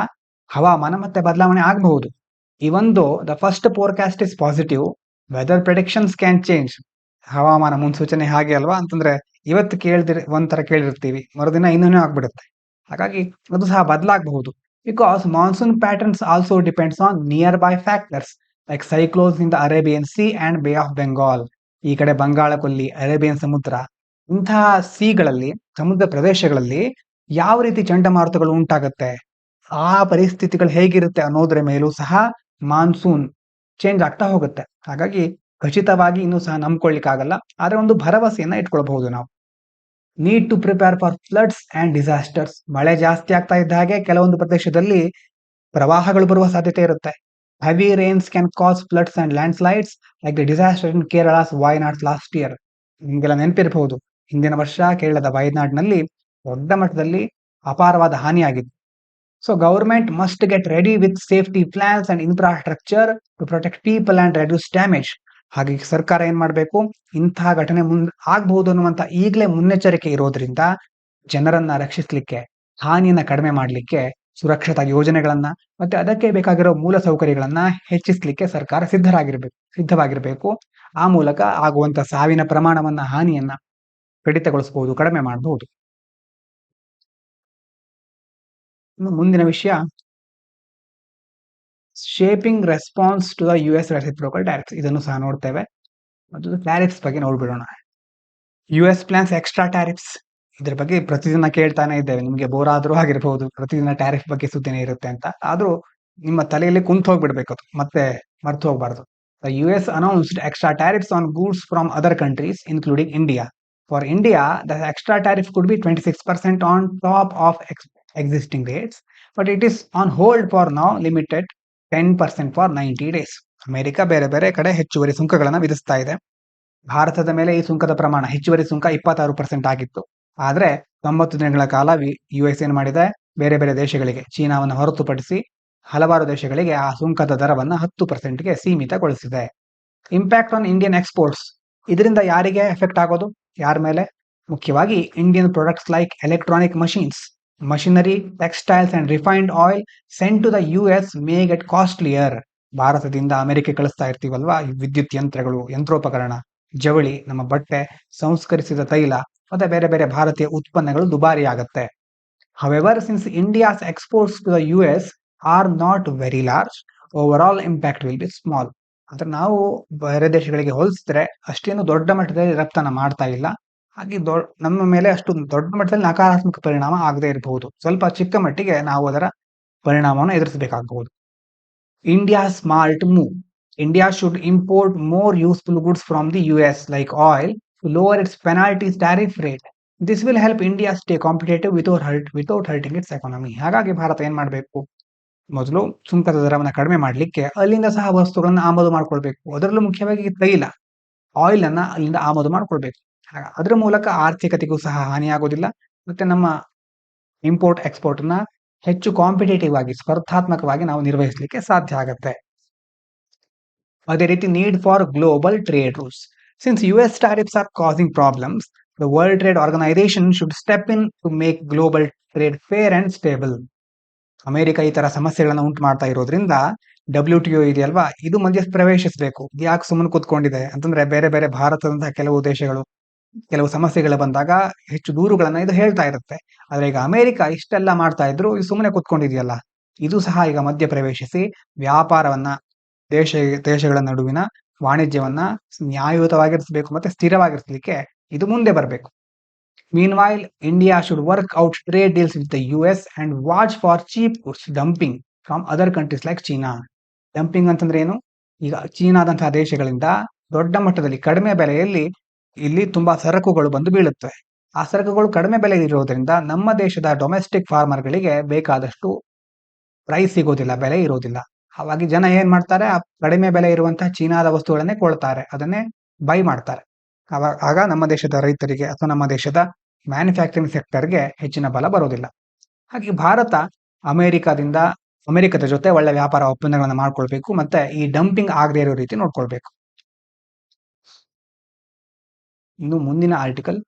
ಹವಾಮಾನ ಮತ್ತೆ ಬದಲಾವಣೆ ಆಗಬಹುದು. ಇವೊಂದು the first forecast is positive, weather predictions can change. ಹವಾಮಾನ ಮುನ್ಸೂಚನೆ ಹಾಗೆ ಅಲ್ವಾ, ಅಂತಂದ್ರೆ ಇವತ್ತು ಒಂಥರ ಕೇಳಿರ್ತೀವಿ, ಮರುದಿನ ಇನ್ನೇನೋ ಆಗ್ಬಿಡುತ್ತೆ. ಹಾಗಾಗಿ ಅದು ಸಹ ಬದಲಾಗಬಹುದು. Because monsoon patterns also depends on near by factors like cyclones in the Arabian C and bay of Bengal. ಈ ಕಡೆ ಬಂಗಾಳ ಕೊಲ್ಲಿ, ಅರೇಬಿಯನ್ ಸಮುದ್ರ, ಇಂತಹ ಸಿಗಳಲ್ಲಿ, ಸಮುದ್ರ ಪ್ರದೇಶಗಳಲ್ಲಿ ಯಾವ ರೀತಿ ಚಂಡಮಾರುತಗಳು ಉಂಟಾಗುತ್ತೆ, ಆ ಪರಿಸ್ಥಿತಿಗಳು ಹೇಗಿರುತ್ತೆ ಅನ್ನೋದ್ರ ಮೇಲೂ ಸಹ ಮಾನ್ಸೂನ್ ಚೇಂಜ್ ಆಗ್ತಾ ಹೋಗುತ್ತೆ. ಹಾಗಾಗಿ ಖಚಿತವಾಗಿ ಇನ್ನೂ ಸಹ ನಂಬ್ಕೊಳ್ಳಿಕ್ಕಾಗಲ್ಲ, ಆದ್ರೆ ಒಂದು ಭರವಸೆಯನ್ನ ಇಟ್ಕೊಳ್ಬಹುದು ನಾವು. Need to prepare for floods and disasters. ಮಳೆ ಜಾಸ್ತಿ ಆಗ್ತಾ ಇದ್ದ ಹಾಗೆ ಕೆಲವೊಂದು ಪ್ರದೇಶದಲ್ಲಿ ಪ್ರವಾಹಗಳು ಬರುವ ಸಾಧ್ಯತೆ ಇರುತ್ತೆ. Heavy rains can cause floods and landslides like the disaster in Kerala's Wayanad last year. ನಿಮಗೆಲ್ಲ ನೆನಪಿರಬಹುದು, ಹಿಂದಿನ ವರ್ಷ ಕೇರಳದ ವಯನಾಡ್ನಲ್ಲಿ ದೊಡ್ಡ ಮಟ್ಟದಲ್ಲಿ ಅಪಾರವಾದ ಹಾನಿಯಾಗಿತ್ತು. So government must get ready with safety plans and infrastructure to protect people and reduce damage. ಹಾಗೆ ಸರ್ಕಾರ ಏನ್ ಮಾಡಬೇಕು, ಇಂತಹ ಘಟನೆ ಆಗಬಹುದು ಅನ್ನುವಂತ ಈಗಲೇ ಮುನ್ನೆಚ್ಚರಿಕೆ ಇರೋದ್ರಿಂದ ಜನರನ್ನ ರಕ್ಷಿಸಲಿಕ್ಕೆ, ಹಾನಿಯನ್ನ ಕಡಿಮೆ ಮಾಡಲಿಕ್ಕೆ ಸುರಕ್ಷತಾ ಯೋಜನೆಗಳನ್ನ ಮತ್ತೆ ಅದಕ್ಕೆ ಬೇಕಾಗಿರೋ ಮೂಲ ಸೌಕರ್ಯಗಳನ್ನ ಹೆಚ್ಚಿಸಲಿಕ್ಕೆ ಸರ್ಕಾರ ಸಿದ್ಧವಾಗಿರ್ಬೇಕು. ಆ ಮೂಲಕ ಆಗುವಂತ ಸಾವಿನ ಪ್ರಮಾಣವನ್ನ, ಹಾನಿಯನ್ನ ಕಡಿತಗೊಳಿಸಬಹುದು, ಕಡಿಮೆ ಮಾಡಬಹುದು. ಮುಂದಿನ ವಿಷಯ, shaping response to the US reciprocal tariffs. ಇದನ್ನು ಸಹ ನೋಡ್ತೇವೆ. ಮತ್ತು ಟ್ಯಾರಿಫ್ಸ್ ಬಗ್ಗೆ ನೋಡ್ಬಿಡೋಣ. US plans extra tariffs. ಇದ್ರ ಬಗ್ಗೆ ಪ್ರತಿದಿನ ಕೇಳ್ತಾನೆ ಇದ್ದೇವೆ, ನಿಮ್ಗೆ ಬೋರ್ ಆದ್ರೂ ಆಗಿರ್ಬಹುದು, ಪ್ರತಿದಿನ ಟ್ಯಾರಿಫ್ ಬಗ್ಗೆ ಸುದ್ದಿನೇ ಇರುತ್ತೆ ಅಂತ. ಆದ್ರೂ ನಿಮ್ಮ ತಲೆಯಲ್ಲಿ ಕುಂತು ಹೋಗ್ಬಿಡ್ಬೇಕು, ಅದು ಮತ್ತೆ ಮರ್ತು ಹೋಗ್ಬಾರ್ದು. The US announced extra tariffs on goods from other countries, including India. For India, the extra tariff could be 26% on top of existing rates, but it is on hold for now, limited 10% for 90 days. America ಬೇರೆ ಬೇರೆ ಕಡೆ ಹೆಚ್ಚುವರಿ ಸುಂಕಗಳನ್ನು ವಿಧಿಸ್ತಾ ಇದೆ. ಭಾರತದ ಮೇಲೆ ಈ ಸುಂಕದ ಪ್ರಮಾಣ, ಹೆಚ್ಚುವರಿ ಸುಂಕ 26% ಆಗಿತ್ತು. ಆದ್ರೆ 90 ದಿನಗಳ ಕಾಲ US ಏನ್ ಮಾಡಿದೆ, ಬೇರೆ ಬೇರೆ ದೇಶಗಳಿಗೆ, ಚೀನಾವನ್ನು ಹೊರತುಪಡಿಸಿ ಹಲವಾರು ದೇಶಗಳಿಗೆ ಆ ಸುಂಕದ ದರವನ್ನ 10%ಗೆ ಸೀಮಿತಗೊಳಿಸಿದೆ. Impact on Indian exports. ಇದರಿಂದ ಯಾರಿಗೆ ಎಫೆಕ್ಟ್ ಆಗೋದು, ಯಾರ ಮೇಲೆ? ಮುಖ್ಯವಾಗಿ Indian products like electronic machines, machinery, textiles and refined oil sent to the US may get costlier. ಭಾರತದಿಂದ ಅಮೆರಿಕ ಕಳಿಸ್ತಾ ಇರ್ತೀವಲ್ವಾ, ವಿದ್ಯುತ್ ಯಂತ್ರಗಳು, ಯಂತ್ರೋಪಕರಣ, ಜವಳಿ, ನಮ್ಮ ಬಟ್ಟೆ, ಸಂಸ್ಕರಿಸಿದ ತೈಲ ಮತ್ತೆ ಬೇರೆ ಬೇರೆ ಭಾರತೀಯ ಉತ್ಪನ್ನಗಳು ದುಬಾರಿ ಆಗುತ್ತೆ. However, since India's exports to the US are not very large, overall impact will be small. ಅಂದ್ರೆ ನಾವು ಬೇರೆ ದೇಶಗಳಿಗೆ ಹೋಲಿಸಿದ್ರೆ ಅಷ್ಟೇನು ದೊಡ್ಡ ಮಟ್ಟದಲ್ಲಿ ರಫ್ತನ್ನ ಮಾಡ್ತಾ ಇಲ್ಲ. ಹಾಗೆ ನಮ್ಮ ಮೇಲೆ ಅಷ್ಟು ದೊಡ್ಡ ಮಟ್ಟದಲ್ಲಿ ನಕಾರಾತ್ಮಕ ಪರಿಣಾಮ ಆಗದೆ ಇರಬಹುದು. ಸ್ವಲ್ಪ ಚಿಕ್ಕ ಮಟ್ಟಿಗೆ ನಾವು ಅದರ ಪರಿಣಾಮವನ್ನು ಎದುರಿಸಬೇಕಾಗಬಹುದು. India smart move. India should import more useful goods from the US like oil to lower its penalties tariff rate. This will help India stay competitive without hurting its economy. ಹಾಗಾಗಿ ಭಾರತ ಏನ್ ಮಾಡಬೇಕು, ಮೊದಲು ಸುಂಕದ ದರವನ್ನು ಕಡಿಮೆ ಮಾಡಲಿಕ್ಕೆ ಅಲ್ಲಿಂದ ಸಹ ವಸ್ತುಗಳನ್ನ ಆಮದು ಮಾಡ್ಕೊಳ್ಬೇಕು. ಅದರಲ್ಲೂ ಮುಖ್ಯವಾಗಿ ತೈಲ, ಆಯಿಲ್ ಅನ್ನ ಅಲ್ಲಿಂದ ಆಮದು ಮಾಡ್ಕೊಳ್ಬೇಕು. ಅದರ ಮೂಲಕ ಆರ್ಥಿಕತೆಗೂ ಸಹ ಹಾನಿಯಾಗೋದಿಲ್ಲ, ಮತ್ತೆ ನಮ್ಮ ಇಂಪೋರ್ಟ್ ಎಕ್ಸ್ಪೋರ್ಟ್ ನ ಹೆಚ್ಚು ಕಾಂಪಿಟೇಟಿವ್ ಆಗಿ, ಸ್ಪರ್ಧಾತ್ಮಕವಾಗಿ ನಾವು ನಿರ್ವಹಿಸಲಿಕ್ಕೆ ಸಾಧ್ಯ ಆಗುತ್ತೆ. ಅದೇ ರೀತಿ need for global trade rules. Since US tariffs are causing problems, the World Trade Organization should step in to make global trade fair and stable. America ಈ ತರ ಸಮಸ್ಯೆಗಳನ್ನ ಉಂಟು ಮಾಡ್ತಾ ಇರೋದ್ರಿಂದ WTO ಇದೆಯಲ್ವಾ, ಇದು ಮಧ್ಯೆ ಪ್ರವೇಶಿಸಬೇಕು. ಯಾಕೆ ಸುಮ್ಮನೆ ಕೂತ್ಕೊಂಡಿದೆ ಅಂತಂದ್ರೆ, ಬೇರೆ ಬೇರೆ ಭಾರತದಂತಹ ಕೆಲವು ದೇಶಗಳು ಕೆಲವು ಸಮಸ್ಯೆಗಳು ಬಂದಾಗ ಹೆಚ್ಚು ದೂರುಗಳನ್ನ ಇದು ಹೇಳ್ತಾ ಇರುತ್ತೆ. ಆದ್ರೆ ಈಗ ಅಮೆರಿಕ ಇಷ್ಟೆಲ್ಲ ಮಾಡ್ತಾ ಇದ್ರು, ಇದು ಸುಮ್ಮನೆ ಕೂತ್ಕೊಂಡಿದೆಯಲ್ಲ, ಇದು ಸಹ ಈಗ ಮಧ್ಯ ಪ್ರವೇಶಿಸಿ ವ್ಯಾಪಾರವನ್ನ, ದೇಶಗಳ ನಡುವಿನ ವಾಣಿಜ್ಯವನ್ನ ನ್ಯಾಯಯುತವಾಗಿರಿಸಬೇಕು ಮತ್ತೆ ಸ್ಥಿರವಾಗಿರಿಸಲಿಕ್ಕೆ ಇದು ಮುಂದೆ ಬರಬೇಕು. Meanwhile, India should work out trade deals with the US and watch for cheap goods dumping from other countries like China. Dumping ಅಂತಂದ್ರೆ ಏನು? ಈಗ ಚೀನಾದಂತಹ ದೇಶಗಳಿಂದ ದೊಡ್ಡ ಮಟ್ಟದಲ್ಲಿ ಕಡಿಮೆ ಬೆಲೆಯಲ್ಲಿ ಇಲ್ಲಿ ತುಂಬಾ ಸರಕುಗಳು ಬಂದು ಬೀಳುತ್ತವೆ. ಆ ಸರಕುಗಳು ಕಡಿಮೆ ಬೆಲೆ ಇರೋದ್ರಿಂದ ನಮ್ಮ ದೇಶದ ಡೊಮೆಸ್ಟಿಕ್ ಫಾರ್ಮರ್ಗಳಿಗೆ ಬೇಕಾದಷ್ಟು ಪ್ರೈಸ್ ಸಿಗೋದಿಲ್ಲ, ಬೆಲೆ ಇರೋದಿಲ್ಲ. ಹಾಗಾಗಿ ಜನ ಏನ್ ಮಾಡ್ತಾರೆ, ಆ ಕಡಿಮೆ ಬೆಲೆ ಇರುವಂತಹ ಚೀನಾದ ವಸ್ತುಗಳನ್ನೇ ಕೊಳ್ತಾರೆ, ಅದನ್ನೇ ಬೈ ಮಾಡ್ತಾರೆ. ಆಗ ನಮ್ಮ ದೇಶದ ರೈತರಿಗೆ ಅಥವಾ ನಮ್ಮ ದೇಶದ ಮ್ಯಾನುಫ್ಯಾಕ್ಚರಿಂಗ್ ಸೆಕ್ಟರ್ಗೆ ಹೆಚ್ಚಿನ ಬಲ ಬರೋದಿಲ್ಲ. ಹಾಗೆ ಭಾರತ ಅಮೆರಿಕದ ಜೊತೆ ಒಳ್ಳೆ ವ್ಯಾಪಾರ ಒಪ್ಪಂದಗಳನ್ನು ಮಾಡ್ಕೊಳ್ಬೇಕು, ಮತ್ತೆ ಈ ಡಂಪಿಂಗ್ ಆಗದೆ ಇರೋ ರೀತಿ ನೋಡ್ಕೊಳ್ಬೇಕು. ಇನ್ನು ಮುಂದಿನ article,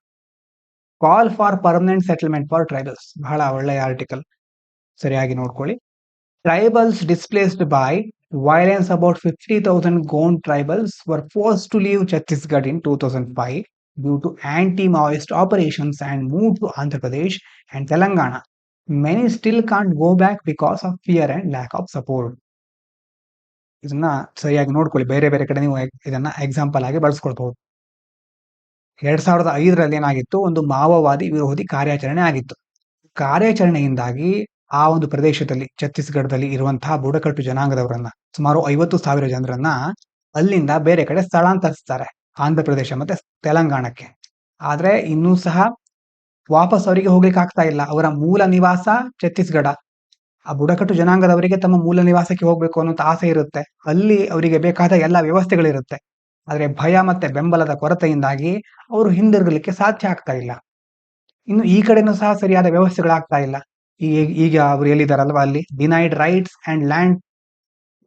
call for permanent settlement for tribals. ಬಹಳ ಒಳ್ಳೆಯ ಆರ್ಟಿಕಲ್, ಸರಿಯಾಗಿ ನೋಡ್ಕೊಳ್ಳಿ. Tribals displaced by violence. About 50,000 Gond tribals were forced to leave Chhattisgarh in 2005 due to anti-Maoist operations and moved to Andhra Pradesh and Telangana. Many still can't go back because of fear and lack of support. ಇದನ್ನ ಸರಿಯಾಗಿ ನೋಡ್ಕೊಳ್ಳಿ, ಬೇರೆ ಬೇರೆ ಕಡೆ ನೀವು ಇದನ್ನ example ಆಗಿ ಬಳಸ್ಕೊಳ್ಬಹುದು. 2005ರಲ್ಲಿ ಏನಾಗಿತ್ತು, ಒಂದು ಮಾವೋವಾದಿ ವಿರೋಧಿ ಕಾರ್ಯಾಚರಣೆ ಆಗಿತ್ತು. ಕಾರ್ಯಾಚರಣೆಯಿಂದಾಗಿ ಆ ಒಂದು ಪ್ರದೇಶದಲ್ಲಿ, ಛತ್ತೀಸ್ಗಢದಲ್ಲಿ ಇರುವಂತಹ ಬುಡಕಟ್ಟು ಜನಾಂಗದವರನ್ನ, ಸುಮಾರು 50,000 ಜನರನ್ನ ಅಲ್ಲಿಂದ ಬೇರೆ ಕಡೆ ಸ್ಥಳಾಂತರಿಸ್ತಾರೆ, ಆಂಧ್ರ ಪ್ರದೇಶ ಮತ್ತೆ ತೆಲಂಗಾಣಕ್ಕೆ. ಆದ್ರೆ ಇನ್ನೂ ಸಹ ವಾಪಸ್ ಅವರಿಗೆ ಹೋಗ್ಲಿಕ್ಕೆ ಆಗ್ತಾ ಇಲ್ಲ. ಅವರ ಮೂಲ ನಿವಾಸ ಛತ್ತೀಸ್ಗಢ. ಆ ಬುಡಕಟ್ಟು ಜನಾಂಗದವರಿಗೆ ತಮ್ಮ ಮೂಲ ನಿವಾಸಕ್ಕೆ ಹೋಗ್ಬೇಕು ಅನ್ನೋ ಆಸೆ ಇರುತ್ತೆ. ಅಲ್ಲಿ ಅವರಿಗೆ ಬೇಕಾದ ಎಲ್ಲ ವ್ಯವಸ್ಥೆಗಳಿರುತ್ತೆ. ಆದ್ರೆ ಭಯ ಮತ್ತೆ ಬೆಂಬಲದ ಕೊರತೆಯಿಂದಾಗಿ ಅವರು ಹಿಂದಿರುಗಲಿಕ್ಕೆ ಸಾಧ್ಯ ಆಗ್ತಾ ಇಲ್ಲ. ಇನ್ನು ಈ ಕಡೆನೂ ಸಹ ಸರಿಯಾದ ವ್ಯವಸ್ಥೆಗಳಾಗ್ತಾ ಇಲ್ಲ. ಈಗ ಅವರು ಎಲ್ಲಿದ್ದಾರಲ್ವಾ ಅಲ್ಲಿ denied rights and land.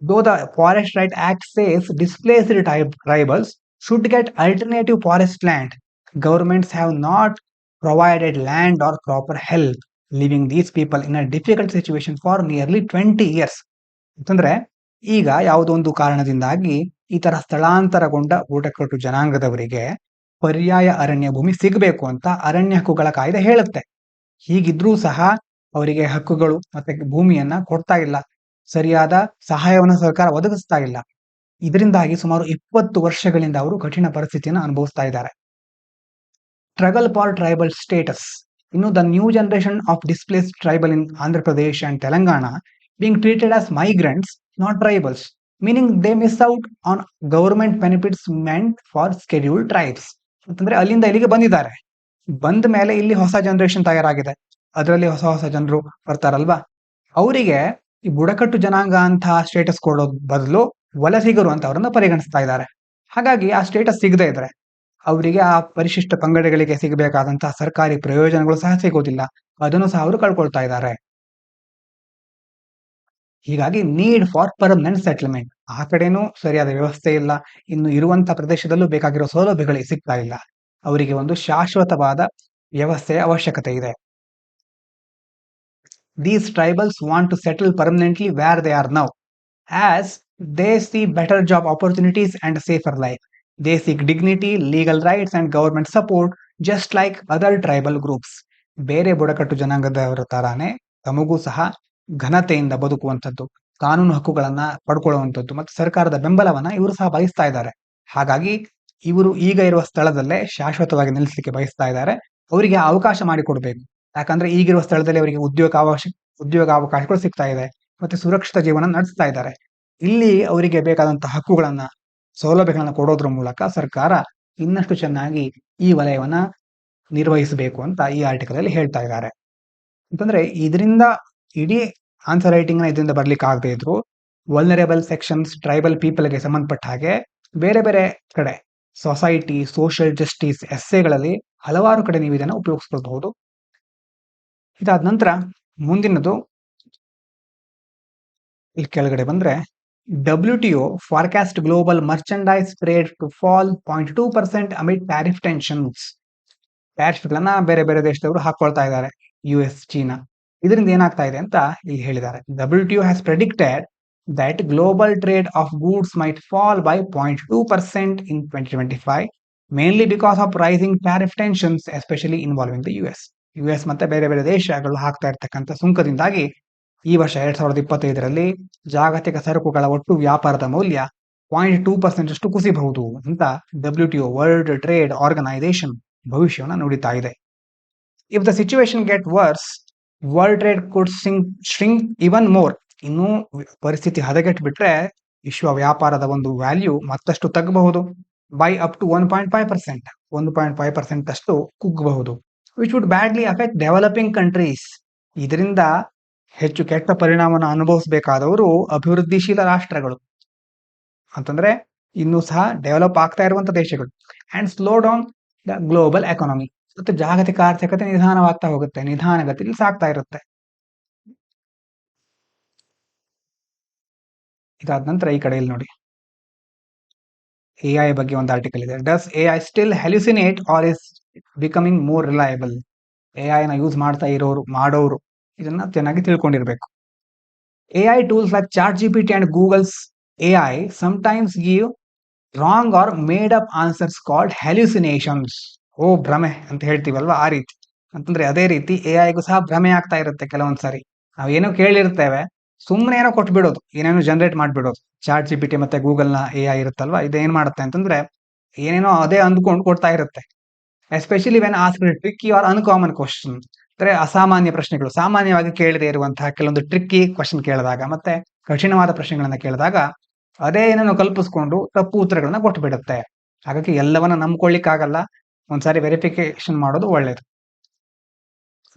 Though the Forest Right Act says displaced tribals should get alternative forest land, governments have not provided land or proper help, leaving these people in a difficult situation for nearly 20 years. ಅಂತಂದ್ರೆ ಈಗ ಯಾವುದೋ ಒಂದು ಕಾರಣದಿಂದಾಗಿ ಈ ತರ ಸ್ಥಳಾಂತರಗೊಂಡ ಬುಡಕಟ್ಟು ಜನಾಂಗದವರಿಗೆ ಪರ್ಯಾಯ ಅರಣ್ಯ ಭೂಮಿ ಸಿಗಬೇಕು ಅಂತ ಅರಣ್ಯ ಹಕ್ಕುಗಳ ಕಾಯ್ದೆ ಹೇಳುತ್ತೆ. ಹೀಗಿದ್ರೂ ಸಹ ಅವರಿಗೆ ಹಕ್ಕುಗಳು ಮತ್ತೆ ಭೂಮಿಯನ್ನ ಕೊಡ್ತಾ ಇಲ್ಲ. ಸರಿಯಾದ ಸಹಾಯವನ್ನು ಸರ್ಕಾರ ಒದಗಿಸ್ತಾ ಇಲ್ಲ. ಇದರಿಂದಾಗಿ ಸುಮಾರು 20 ವರ್ಷಗಳಿಂದ ಅವರು ಕಠಿಣ ಪರಿಸ್ಥಿತಿಯನ್ನು ಅನುಭವಿಸ್ತಾ ಇದ್ದಾರೆ. Struggle for tribal status. ಇನ್ನು the new generation of displaced tribal in Andhra Pradesh and Telangana being treated as migrants, not tribals, meaning they miss out on government benefits meant for scheduled tribes. ಅಂತಂದ್ರೆ ಅಲ್ಲಿಂದ ಇಲ್ಲಿಗೆ ಬಂದಿದ್ದಾರೆ. ಬಂದ ಮೇಲೆ ಇಲ್ಲಿ ಹೊಸ ಜನರೇಷನ್ ತಯಾರಾಗಿದೆ. ಅದರಲ್ಲಿ ಹೊಸ ಹೊಸ ಜನರು ಬರ್ತಾರಲ್ವಾ, ಅವರಿಗೆ ಈ ಬುಡಕಟ್ಟು ಜನಾಂಗ ಅಂತ ಸ್ಟೇಟಸ್ ಕೊಡೋ ಬದಲು ವಲಸಿಗರು ಅಂತ ಅವರನ್ನ ಪರಿಗಣಿಸ್ತಾ ಇದ್ದಾರೆ. ಹಾಗಾಗಿ ಆ ಸ್ಟೇಟಸ್ ಸಿಗದೇ ಇದ್ರೆ ಅವರಿಗೆ ಆ ಪರಿಶಿಷ್ಟ ಪಂಗಡಗಳಿಗೆ ಸಿಗಬೇಕಾದಂತಹ ಸರ್ಕಾರಿ ಪ್ರಯೋಜನಗಳು ಸಹ ಸಿಗೋದಿಲ್ಲ. ಅದನ್ನು ಸಹ ಅವರು ಕಳ್ಕೊಳ್ತಾ ಇದ್ದಾರೆ. ಹೀಗಾಗಿ ನೀಡ್ ಫಾರ್ ಪರ್ಮನೆಂಟ್ ಸೆಟಲ್ಮೆಂಟ್. ಆ ಕಡೆನೂ ಸರಿಯಾದ ವ್ಯವಸ್ಥೆ ಇಲ್ಲ. ಇನ್ನು ಇರುವಂತಹ ಪ್ರದೇಶದಲ್ಲೂ ಬೇಕಾಗಿರೋ ಸೌಲಭ್ಯಗಳಿಗೆ ಸಿಗ್ತಾ ಇಲ್ಲ. ಅವರಿಗೆ ಒಂದು ಶಾಶ್ವತವಾದ ವ್ಯವಸ್ಥೆಯ ಅವಶ್ಯಕತೆ ಇದೆ. These tribals want to settle permanently where they are now, as they see better job opportunities and a safer life. They seek dignity, legal rights and government support just like other tribal groups. ಬೇರೆ ಬುಡಕಟ್ಟು ಜನಾಂಗದವರ ತರಾನೇ ತಮಗೂ ಸಹ ಘನತೆಯಿಂದ ಬದುಕುವಂಥದ್ದು, ಕಾನೂನು ಹಕ್ಕುಗಳನ್ನ ಪಡ್ಕೊಳ್ಳುವಂಥದ್ದು ಮತ್ತು ಸರ್ಕಾರದ ಬೆಂಬಲವನ್ನ ಇವರು ಸಹ ಬಯಸ್ತಾ ಇದ್ದಾರೆ. ಹಾಗಾಗಿ ಇವರು ಈಗ ಇರುವ ಸ್ಥಳದಲ್ಲೇ ಶಾಶ್ವತವಾಗಿ ನೆಲೆಸಲಿಕ್ಕೆ ಬಯಸ್ತಾ ಇದ್ದಾರೆ. ಅವರಿಗೆ ಅವಕಾಶ ಮಾಡಿಕೊಡ್ಬೇಕು. ಯಾಕಂದ್ರೆ ಈಗಿರುವ ಸ್ಥಳದಲ್ಲಿ ಅವರಿಗೆ ಉದ್ಯೋಗಾವಕಾಶಗಳು ಸಿಗ್ತಾ ಇದೆ ಮತ್ತೆ ಸುರಕ್ಷಿತ ಜೀವನ ನಡೆಸ್ತಾ ಇದ್ದಾರೆ. ಇಲ್ಲಿ ಅವರಿಗೆ ಬೇಕಾದಂತಹ ಹಕ್ಕುಗಳನ್ನ ಸೌಲಭ್ಯಗಳನ್ನ ಕೊಡೋದ್ರ ಮೂಲಕ ಸರ್ಕಾರ ಇನ್ನಷ್ಟು ಚೆನ್ನಾಗಿ ಈ ವಲಯವನ್ನ ನಿರ್ವಹಿಸಬೇಕು ಅಂತ ಈ ಆರ್ಟಿಕಲ್ ಅಲ್ಲಿ ಹೇಳ್ತಾ ಇದ್ದಾರೆ. ಅಂತಂದ್ರೆ ಇದರಿಂದ ಇಡೀ ಆನ್ಸರ್ ರೈಟಿಂಗ್ ನ ಇದರಿಂದ ಬರ್ಲಿಕ್ಕೆ ಆಗದೆ ಇದ್ರು ವಲ್ನರೇಬಲ್ ಸೆಕ್ಷನ್ಸ್ ಟ್ರೈಬಲ್ ಪೀಪಲ್ಗೆ ಸಂಬಂಧಪಟ್ಟ ಹಾಗೆ ಬೇರೆ ಬೇರೆ ಕಡೆ ಸೊಸೈಟಿ ಸೋಷಿಯಲ್ ಜಸ್ಟಿಸ್ ಎಸ್ಸೆಗಳಲ್ಲಿ ಹಲವಾರು ಕಡೆ ನೀವು ಇದನ್ನ ಉಪಯೋಗಿಸ್ಕೊಳ್ಬಹುದು. ಇದಾದ ನಂತರ ಮುಂದಿನದು ಇಲ್ಲಿ ಕೆಳಗಡೆ ಬಂದ್ರೆ WTO forecast global merchandise trade to fall 0.2% amid tariff tensions. ಟ್ಯಾರಿಫ್ಗಳನ್ನ ಬೇರೆ ಬೇರೆ ದೇಶದವರು ಹಾಕೊಳ್ತಾ ಇದ್ದಾರೆ, US ಚೀನಾ. ಇದರಿಂದ ಏನಾಗ್ತಾ ಇದೆ ಅಂತ ಇಲ್ಲಿ ಹೇಳಿದ್ದಾರೆ. WTO has predicted that global trade of goods might fall by 0.2% in 2025, mainly because of rising tariff tensions, especially involving the US ಮತ್ತೆ ಬೇರೆ ಬೇರೆ ದೇಶಗಳು ಹಾಕ್ತಾ ಇರ್ತಕ್ಕಂಥ ಸುಂಕದಿಂದಾಗಿ ಈ ವರ್ಷ 2025ರಲ್ಲಿ ಜಾಗತಿಕ ಸರಕುಗಳ ಒಟ್ಟು ವ್ಯಾಪಾರದ ಮೌಲ್ಯ 0.2% ಅಷ್ಟು ಕುಸಿಬಹುದು ಅಂತ WTO ವರ್ಲ್ಡ್ ಟ್ರೇಡ್ ಆರ್ಗನೈಸೇಷನ್ ಭವಿಷ್ಯವನ್ನು ನುಡಿತಾ ಇದೆ. If the situation get worse, world trade could shrink even more. ಇನ್ನೂ ಪರಿಸ್ಥಿತಿ ಹದಗೆಟ್ಟು ಬಿಟ್ರೆ ವಿಶ್ವ ವ್ಯಾಪಾರದ ಒಂದು ವ್ಯಾಲ್ಯೂ ಮತ್ತಷ್ಟು ತಗ್ಗಬಹುದು. ಬೈ ಅಪ್ ಟು 1.5%, 1.5% ಅಷ್ಟು ಕುಗ್ಗಬಹುದು. Which would badly affect developing countries. ಇದರಿಂದ ಹೆಚ್ಚು ಕೆಟ್ಟ ಪರಿಣಾಮವನ್ನು ಅನುಭವಿಸಬೇಕಾದವರು ಅಭಿವೃದ್ಧಿಶೀಲ ರಾಷ್ಟ್ರಗಳು, ಅಂತಂದ್ರೆ ಇನ್ನೂ ಸಹ ಡೆವಲಪ್ ಆಗ್ತಾ ಇರುವಂತ ದೇಶಗಳು. And slow down the global economy. ಮತ್ತೆ ಜಾಗತಿಕ ಆರ್ಥಿಕತೆ ನಿಧಾನವಾಗ್ತಾ ಹೋಗುತ್ತೆ, ನಿಧಾನಗತಿಯಲ್ಲಿ ಸಾಗ್ತಾ ಇರುತ್ತೆ. ಇದಾದ ನಂತರ ಈ ಕಡೆಯಲ್ಲಿ ನೋಡಿ AI ಬಗ್ಗೆ ಒಂದು ಆರ್ಟಿಕಲ್ ಇದೆ. Does AI still hallucinate or is becoming more reliable. AI ನ ಯೂಸ್ ಮಾಡ್ತಾ ಮಾಡೋರು ಇದನ್ನ ಚೆನ್ನಾಗಿ ತಿಳ್ಕೊಂಡಿರ್ಬೇಕು. AI tools like ChatGPT and Google's AI sometimes give wrong or made up answers called hallucinations. ಭ್ರಮೆ ಅಂತ ಹೇಳ್ತೀವಲ್ವಾ, ಆ ರೀತಿ. ಅಂತಂದ್ರೆ ಅದೇ ರೀತಿ AI ಗೂ ಸಹ ಭ್ರಮೆ ಆಗ್ತಾ ಇರುತ್ತೆ. ಕೆಲವೊಂದ್ಸರಿ ನಾವೇನೋ ಕೇಳಿರ್ತೇವೆ, ಸುಮ್ಮನೆ ಏನೋ ಕೊಟ್ಬಿಡೋದು, ಏನೇನೋ ಜನರೇಟ್ ಮಾಡ್ಬಿಡೋದು. ChatGPT ಮತ್ತೆ ಗೂಗಲ್ ನ AI ಇರುತ್ತಲ್ವಾ, ಇದೇನ್ ಮಾಡುತ್ತೆ ಅಂತಂದ್ರೆ ಏನೇನೋ ಅದೇ ಅಂದ್ಕೊಂಡು ಕೊಡ್ತಾ ಇರುತ್ತೆ. Especially when asked tricky or uncommon question. ಅಂದ್ರೆ ಅಸಾಮಾನ್ಯ ಪ್ರಶ್ನೆಗಳು, ಸಾಮಾನ್ಯವಾಗಿ ಕೇಳದೇ ಇರುವಂತಹ ಕೆಲವೊಂದು ಟ್ರಿಕ್ಕಿ ಕ್ವಶನ್ ಕೇಳಿದಾಗ ಮತ್ತೆ ಕಠಿಣವಾದ ಪ್ರಶ್ನೆಗಳನ್ನ ಕೇಳಿದಾಗ ಅದೇ ಏನನ್ನು ಕಲ್ಪಿಸ್ಕೊಂಡು ತಪ್ಪು ಉತ್ತರಗಳನ್ನ ಕೊಟ್ಟು ಬಿಡುತ್ತೆ. ಹಾಗಾಗಿ ಎಲ್ಲವನ್ನ ನಂಬ್ಕೊಳ್ಳಿಕ್ಕಾಗಲ್ಲ. ಒಂದ್ಸಾರಿ ವೆರಿಫಿಕೇಶನ್ ಮಾಡೋದು ಒಳ್ಳೇದು.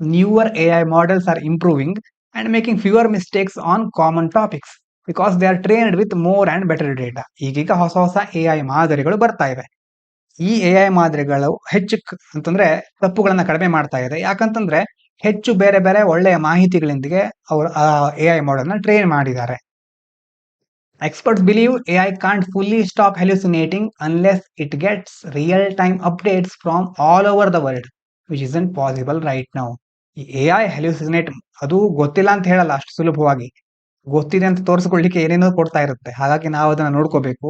Newer AI models are improving and making fewer mistakes on common topics because they are trained with more and better data. ಈಗೀಗ ಹೊಸ ಹೊಸ AI ಮಾದರಿಗಳು ಬರ್ತಾ ಇವೆ. ಈ AI ಮಾದರಿಗಳು ಅಂತಂದ್ರೆ ತಪ್ಪುಗಳನ್ನ ಕಡಿಮೆ ಮಾಡ್ತಾ ಇದೆ. ಯಾಕಂತಂದ್ರೆ ಹೆಚ್ಚು ಬೇರೆ ಬೇರೆ ಒಳ್ಳೆಯ ಮಾಹಿತಿಗಳೊಂದಿಗೆ ಅವರು ಆ AI ಮಾಡೆಲ್ ನ ಟ್ರೈನ್ ಮಾಡಿದ್ದಾರೆ. Experts believe AI can't fully stop hallucinating unless it gets real-time updates from all over the world, which isn't possible right now. ಈ AI hallucinate ಅದು ಗೊತ್ತಿಲ್ಲ ಅಂತ ಹೇಳಲ್ಲ ಅಷ್ಟು ಸುಲಭವಾಗಿ. ಗೊತ್ತಿದೆ ಅಂತ ತೋರಿಸ್ಕೊಳ್ಳಿಕ್ಕೆ ಏನೇನೋ ಕೊಡ್ತಾ ಇರುತ್ತೆ. ಹಾಗಾಗಿ ನಾವು ಅದನ್ನ ನೋಡ್ಕೋಬೇಕು.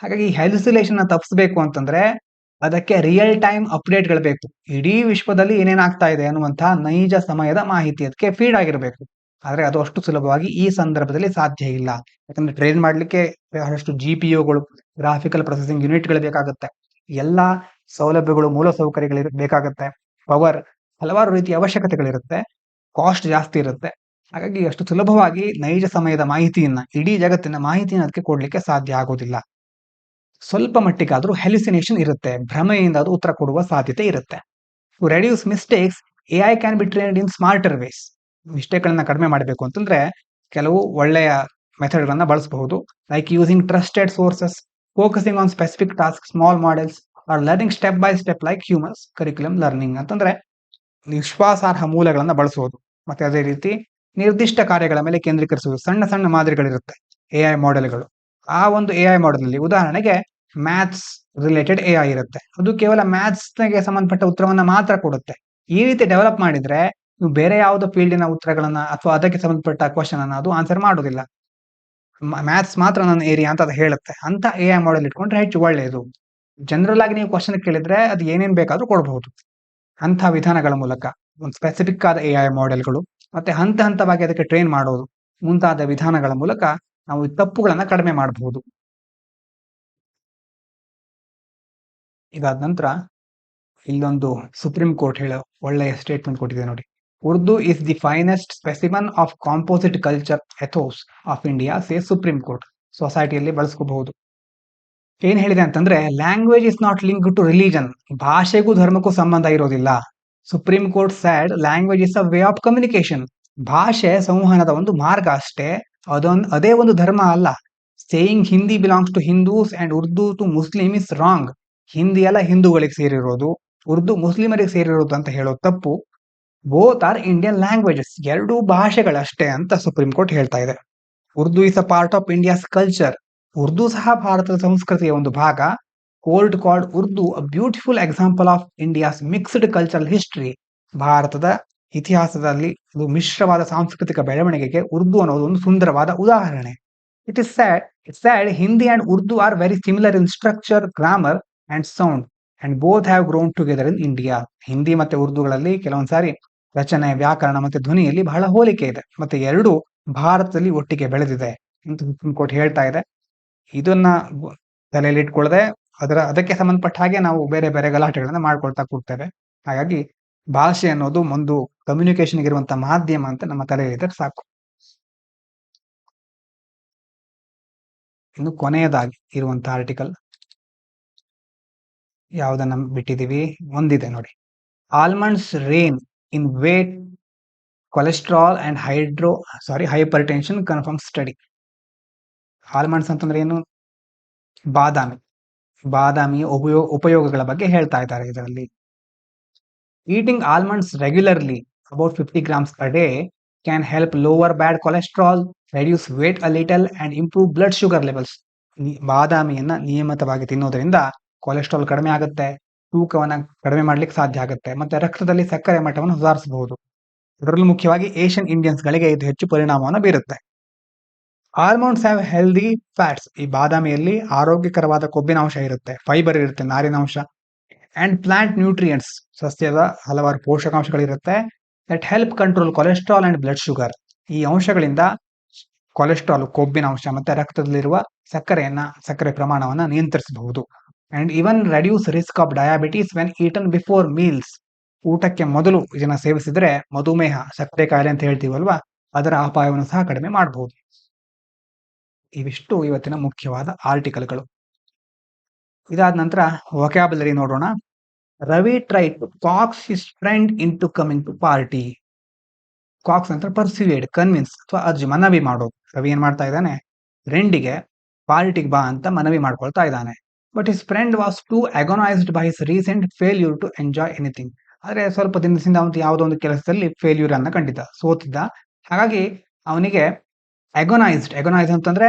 ಹಾಗಾಗಿ ಹ್ಯಾಲುಸಿನೇಷನ್ ತಪ್ಪಿಸಬೇಕು ಅಂತಂದ್ರೆ ಅದಕ್ಕೆ ರಿಯಲ್ ಟೈಮ್ ಅಪ್ಡೇಟ್ಗಳು ಬೇಕು. ಇಡೀ ವಿಶ್ವದಲ್ಲಿ ಏನೇನಾಗ್ತಾ ಇದೆ ಅನ್ನುವಂತಹ ನೈಜ ಸಮಯದ ಮಾಹಿತಿ ಅದಕ್ಕೆ ಫೀಡ್ ಆಗಿರಬೇಕು. ಆದ್ರೆ ಅದು ಅಷ್ಟು ಸುಲಭವಾಗಿ ಈ ಸಂದರ್ಭದಲ್ಲಿ ಸಾಧ್ಯ ಇಲ್ಲ. ಯಾಕಂದ್ರೆ ಟ್ರೈನ್ ಮಾಡ್ಲಿಕ್ಕೆ ಬಹಳಷ್ಟು GPUಗಳು, ಗ್ರಾಫಿಕಲ್ ಪ್ರೊಸೆಸಿಂಗ್ ಯೂನಿಟ್ಗಳು ಬೇಕಾಗುತ್ತೆ. ಎಲ್ಲಾ ಸೌಲಭ್ಯಗಳು, ಮೂಲ ಸೌಕರ್ಯಗಳು ಬೇಕಾಗುತ್ತೆ. ಪವರ್, ಹಲವಾರು ರೀತಿಯ ಅವಶ್ಯಕತೆಗಳಿರುತ್ತೆ. ಕಾಸ್ಟ್ ಜಾಸ್ತಿ ಇರುತ್ತೆ. ಹಾಗಾಗಿ ಅಷ್ಟು ಸುಲಭವಾಗಿ ನೈಜ ಸಮಯದ ಮಾಹಿತಿಯನ್ನ, ಇಡೀ ಜಗತ್ತಿನ ಮಾಹಿತಿಯನ್ನ ಅದಕ್ಕೆ ಕೊಡ್ಲಿಕ್ಕೆ ಸಾಧ್ಯ ಆಗೋದಿಲ್ಲ. ಸ್ವಲ್ಪ ಮಟ್ಟಿಗಾದ್ರೂ ಹ್ಯಾಲುಸಿನೇಷನ್ ಇರುತ್ತೆ. ಭ್ರಮೆಯಿಂದ ಅದು ಉತ್ತರ ಕೊಡುವ ಸಾಧ್ಯತೆ ಇರುತ್ತೆ. To reduce mistakes, AI can be trained in smarter ways. ಮಿಸ್ಟೇಕ್ಗಳನ್ನ ಕಡಿಮೆ ಮಾಡಬೇಕು ಅಂತಂದ್ರೆ ಕೆಲವು ಒಳ್ಳೆಯ ಮೆಥಡ್ಗಳನ್ನ ಬಳಸಬಹುದು. Like using trusted sources, focusing on specific task, small models, or learning step by step like humans curriculum learning. ಅಂತಂದ್ರೆ ವಿಶ್ವಾಸಾರ್ಹ ಮೂಲಗಳನ್ನ ಬಳಸುವುದು. ಮತ್ತೆ ಅದೇ ರೀತಿ ನಿರ್ದಿಷ್ಟ ಕಾರ್ಯಗಳ ಮೇಲೆ ಕೇಂದ್ರೀಕರಿಸುವುದು. ಸಣ್ಣ ಸಣ್ಣ ಮಾದರಿಗಳಿರುತ್ತೆ AI ಮಾಡೆಲ್ಗಳು. ಆ ಒಂದು AI ಮಾಡೆಲ್ ಅಲ್ಲಿ ಉದಾಹರಣೆಗೆ ಮ್ಯಾಥ್ಸ್ ರಿಲೇಟೆಡ್ AI ಇರುತ್ತೆ. ಅದು ಕೇವಲ ಮ್ಯಾಥ್ಸ್ ಗೆ ಸಂಬಂಧಪಟ್ಟ ಉತ್ತರವನ್ನ ಮಾತ್ರ ಕೊಡುತ್ತೆ. ಈ ರೀತಿ ಡೆವಲಪ್ ಮಾಡಿದ್ರೆ ನೀವು ಬೇರೆ ಯಾವುದೋ ಫೀಲ್ಡಿನ ಉತ್ತರಗಳನ್ನ ಅಥವಾ ಅದಕ್ಕೆ ಸಂಬಂಧಪಟ್ಟ ಕ್ವಶನ್ ಅನ್ನ ಅದು ಆನ್ಸರ್ ಮಾಡೋದಿಲ್ಲ. ಮ್ಯಾಥ್ಸ್ ಮಾತ್ರ ನನ್ನ ಏರಿಯಾ ಅಂತ ಅದು ಹೇಳುತ್ತೆ. ಅಂತ AI ಮಾಡೆಲ್ ಇಟ್ಕೊಂಡ್ರೆ ಹೆಚ್ಚು ಒಳ್ಳೆಯದು. ಜನರಲ್ ಆಗಿ ನೀವು ಕ್ವಶನ್ ಕೇಳಿದ್ರೆ ಅದು ಏನೇನ್ ಬೇಕಾದ್ರೂ ಕೊಡಬಹುದು. ಅಂಥ ವಿಧಾನಗಳ ಮೂಲಕ ಒಂದು ಸ್ಪೆಸಿಫಿಕ್ ಆದ AI ಮಾಡೆಲ್ಗಳು ಮತ್ತೆ ಹಂತ ಹಂತವಾಗಿ ಅದಕ್ಕೆ ಟ್ರೈನ್ ಮಾಡೋದು ಮುಂತಾದ ವಿಧಾನಗಳ ಮೂಲಕ ನಾವು ಈ ತಪ್ಪುಗಳನ್ನ ಕಡಿಮೆ ಮಾಡಬಹುದು. ಇದಾದ ನಂತರ ಇಲ್ಲೊಂದು ಸುಪ್ರೀಂ ಕೋರ್ಟ್ ಹೇಳೋ ಒಳ್ಳೆಯ ಸ್ಟೇಟ್ಮೆಂಟ್ ಕೊಟ್ಟಿದೆ ನೋಡಿ. Urdu is the finest specimen of composite culture ethos of India say supreme court. ಸೊಸೈಟಿಯಲ್ಲಿ ಬಳಸ್ಕೋಬಹುದು. ಏನ್ ಹೇಳಿದೆ ಅಂತಂದ್ರೆ, language is not link to religion. ಭಾಷೆಗೂ ಧರ್ಮಕ್ಕೂ ಸಂಬಂಧ ಇರೋದಿಲ್ಲ. Supreme court said language is a way of communication. ಭಾಷೆ ಸಂವಹನದ ಒಂದು ಮಾರ್ಗ ಅಷ್ಟೇ, ಅದೇ ಒಂದು ಧರ್ಮ ಅಲ್ಲ. Saying Hindi belongs to Hindus and Urdu to Muslim is wrong. Hindi ಎಲ್ಲ ಹಿಂದೂಗಳಿಗೆ ಸೇರಿರೋದು, ಉರ್ದು ಮುಸ್ಲಿಮರಿಗೆ ಸೇರಿರೋದು ಅಂತ ಹೇಳೋದು ತಪ್ಪು. Both are Indian languages. ಎರಡೂ ಭಾಷೆಗಳಷ್ಟೇ ಅಂತ ಸುಪ್ರೀಂ ಕೋರ್ಟ್ ಹೇಳ್ತಾ ಇದೆ. Urdu is a part of India's culture. Urdu ಸಹ ಭಾರತದ ಸಂಸ್ಕೃತಿಯ ಒಂದು ಭಾಗ. Court called Urdu a beautiful example of India's mixed cultural history. ಭಾರತದ ಇತಿಹಾಸದಲ್ಲಿ ಒಂದು ಮಿಶ್ರವಾದ ಸಾಂಸ್ಕೃತಿಕ ಬೆಳವಣಿಗೆಗೆ ಉರ್ದು ಅನ್ನೋದು ಒಂದು ಸುಂದರವಾದ ಉದಾಹರಣೆ. It is sad Hindi and Urdu are very similar in structure, grammar and sound and both have grown together in India. Hindi ಮತ್ತೆ ಉರ್ದುಗಳಲ್ಲಿ ಕೆಲವೊಂದ್ಸಾರಿ ರಚನೆ, ವ್ಯಾಕರಣ ಮತ್ತೆ ಧ್ವನಿಯಲ್ಲಿ ಬಹಳ ಹೋಲಿಕೆ ಇದೆ. ಮತ್ತೆ ಎರಡು ಭಾರತದಲ್ಲಿ ಒಟ್ಟಿಗೆ ಬೆಳೆದಿದೆ ಅಂತ ಸುಪ್ರೀಂ ಕೋರ್ಟ್ ಹೇಳ್ತಾ ಇದೆ. ಇದನ್ನ ತಲೆಯಲ್ಲಿ ಇಟ್ಕೊಳ್ಳದೆ ಅದಕ್ಕೆ ಸಂಬಂಧಪಟ್ಟ ಹಾಗೆ ನಾವು ಬೇರೆ ಬೇರೆ ಗಲಾಟೆಗಳನ್ನ ಮಾಡ್ಕೊಳ್ತಾ ಕೂರ್ತೇವೆ. ಹಾಗಾಗಿ ಭಾಷೆ ಅನ್ನೋದು ಒಂದು ಕಮ್ಯುನಿಕೇಶನ್ ಇರುವಂತ ಮಾಧ್ಯಮ ಅಂತ ನಮ್ಮ ತಲೆಯಲ್ಲಿದ್ದರೆ ಸಾಕು. ಇನ್ನು ಕೊನೆಯದಾಗಿ ಇರುವಂತಹ ಆರ್ಟಿಕಲ್ ಯಾವ್ದನ್ನ ಬಿಟ್ಟಿದೀವಿ, ಒಂದಿದೆ ನೋಡಿ. Almonds rein in weight, cholesterol and hypertension confirm study. Almonds ಅಂತಂದ್ರೆ ಏನು? ಬಾದಾಮಿಯ ಉಪಯೋಗಗಳ ಬಗ್ಗೆ ಹೇಳ್ತಾ ಇದ್ದಾರೆ ಇದರಲ್ಲಿ. Eating almonds regularly about 50 grams per day can help lower bad cholesterol, reduce weight a little and improve blood sugar levels. ಬಾದಾಮಿಯನ್ನ ನಿಯಮಿತವಾಗಿ ತಿನ್ನೋದ್ರಿಂದ ಕೊಲೆಸ್ಟ್ರಾಲ್ ಕಡಿಮೆ ಆಗುತ್ತೆ, ತೂಕವನ್ನ ಕಡಿಮೆ ಮಾಡ್ಲಿಕ್ಕೆ ಸಾಧ್ಯ ಆಗುತ್ತೆ, ಮತ್ತೆ ರಕ್ತದಲ್ಲಿ ಸಕ್ಕರೆ ಮಟ್ಟವನ್ನು ಸುಧಾರಿಸಬಹುದು. ಇದರಲ್ಲೂ ಮುಖ್ಯವಾಗಿ ಏಷ್ಯನ್ ಇಂಡಿಯನ್ಸ್ ಗಳಿಗೆ ಇದು ಹೆಚ್ಚು ಪರಿಣಾಮವನ್ನು ಬೀರುತ್ತೆ. Almonds have healthy fats. ಈ ಬಾದಾಮಿಯಲ್ಲಿ ಆರೋಗ್ಯಕರವಾದ ಕೊಬ್ಬಿನಾಂಶ ಇರುತ್ತೆ, ಫೈಬರ್ ಇರುತ್ತೆ, ನಾರಿನಾಂಶ, ಅಂಡ್ ಪ್ಲಾಂಟ್ ನ್ಯೂಟ್ರಿಯೆಂಟ್ಸ್, ಸಸ್ಯದ ಹಲವಾರು ಪೋಷಕಾಂಶಗಳಿರುತ್ತೆ. That help control cholesterol and blood sugar. ಈ ಅಂಶಗಳಿಂದ ಕೊಲೆಸ್ಟ್ರಾಲ್, ಕೊಬ್ಬಿನಾಂಶ ಮತ್ತೆ ರಕ್ತದಲ್ಲಿರುವ ಸಕ್ಕರೆ ಪ್ರಮಾಣವನ್ನ ನಿಯಂತ್ರಿಸಬಹುದು. And even reduce risk of diabetes when eaten before meals. ಊಟಕ್ಕೆ ಮೊದಲು ಇದನ್ನ ಸೇವಿಸಿದ್ರೆ ಮಧುಮೇಹ, ಸಕ್ಕರೆ ಕಾಯಿಲೆ ಅಂತ ಹೇಳ್ತೀವಲ್ವಾ, ಅದರ ಅಪಾಯವನ್ನು ಸಹ ಕಡಿಮೆ ಮಾಡಬಹುದು. ಇವಿಷ್ಟು ಇವತ್ತಿನ ಮುಖ್ಯವಾದ ಆರ್ಟಿಕಲ್ಗಳು. ಇದಾದ ನಂತರ ವೊಕ್ಯಾಬುಲರಿ ನೋಡೋಣ. Ravi try to coax his friend in to coming to party. Coax ಅಂತ ಪರ್ಸ್ಯೂಯೇಡ್, ಕನ್ವಿನ್ಸ್ ಅಥವಾ ಅರ್ಜಿ, ಮನವಿ ಮಾಡೋದು. ರವಿ ಏನ್ ಮಾಡ್ತಾ ಇದ್ದಾನೆ, ಫ್ರೆಂಡಿಗೆ ಪಾರ್ಟಿಗೆ ಬಾ ಅಂತ ಮನವಿ ಮಾಡ್ಕೊಳ್ತಾ ಇದ್ದಾನೆ. But his friend was too agonised by his recent failure to enjoy anything. ಆದ್ರೆ ಸ್ವಲ್ಪ ದಿನದಿಂದ ಅವನು ಯಾವುದೋ ಒಂದು ಕೆಲಸದಲ್ಲಿ ಫೇಲ್ಯೂರ್ ಅನ್ನ ಕಂಡಿದ್ದ, ಸೋತಿದ್ದ. ಹಾಗಾಗಿ ಅವನಿಗೆ ಅಗೊನೈಸ್ ಅಂತಂದ್ರೆ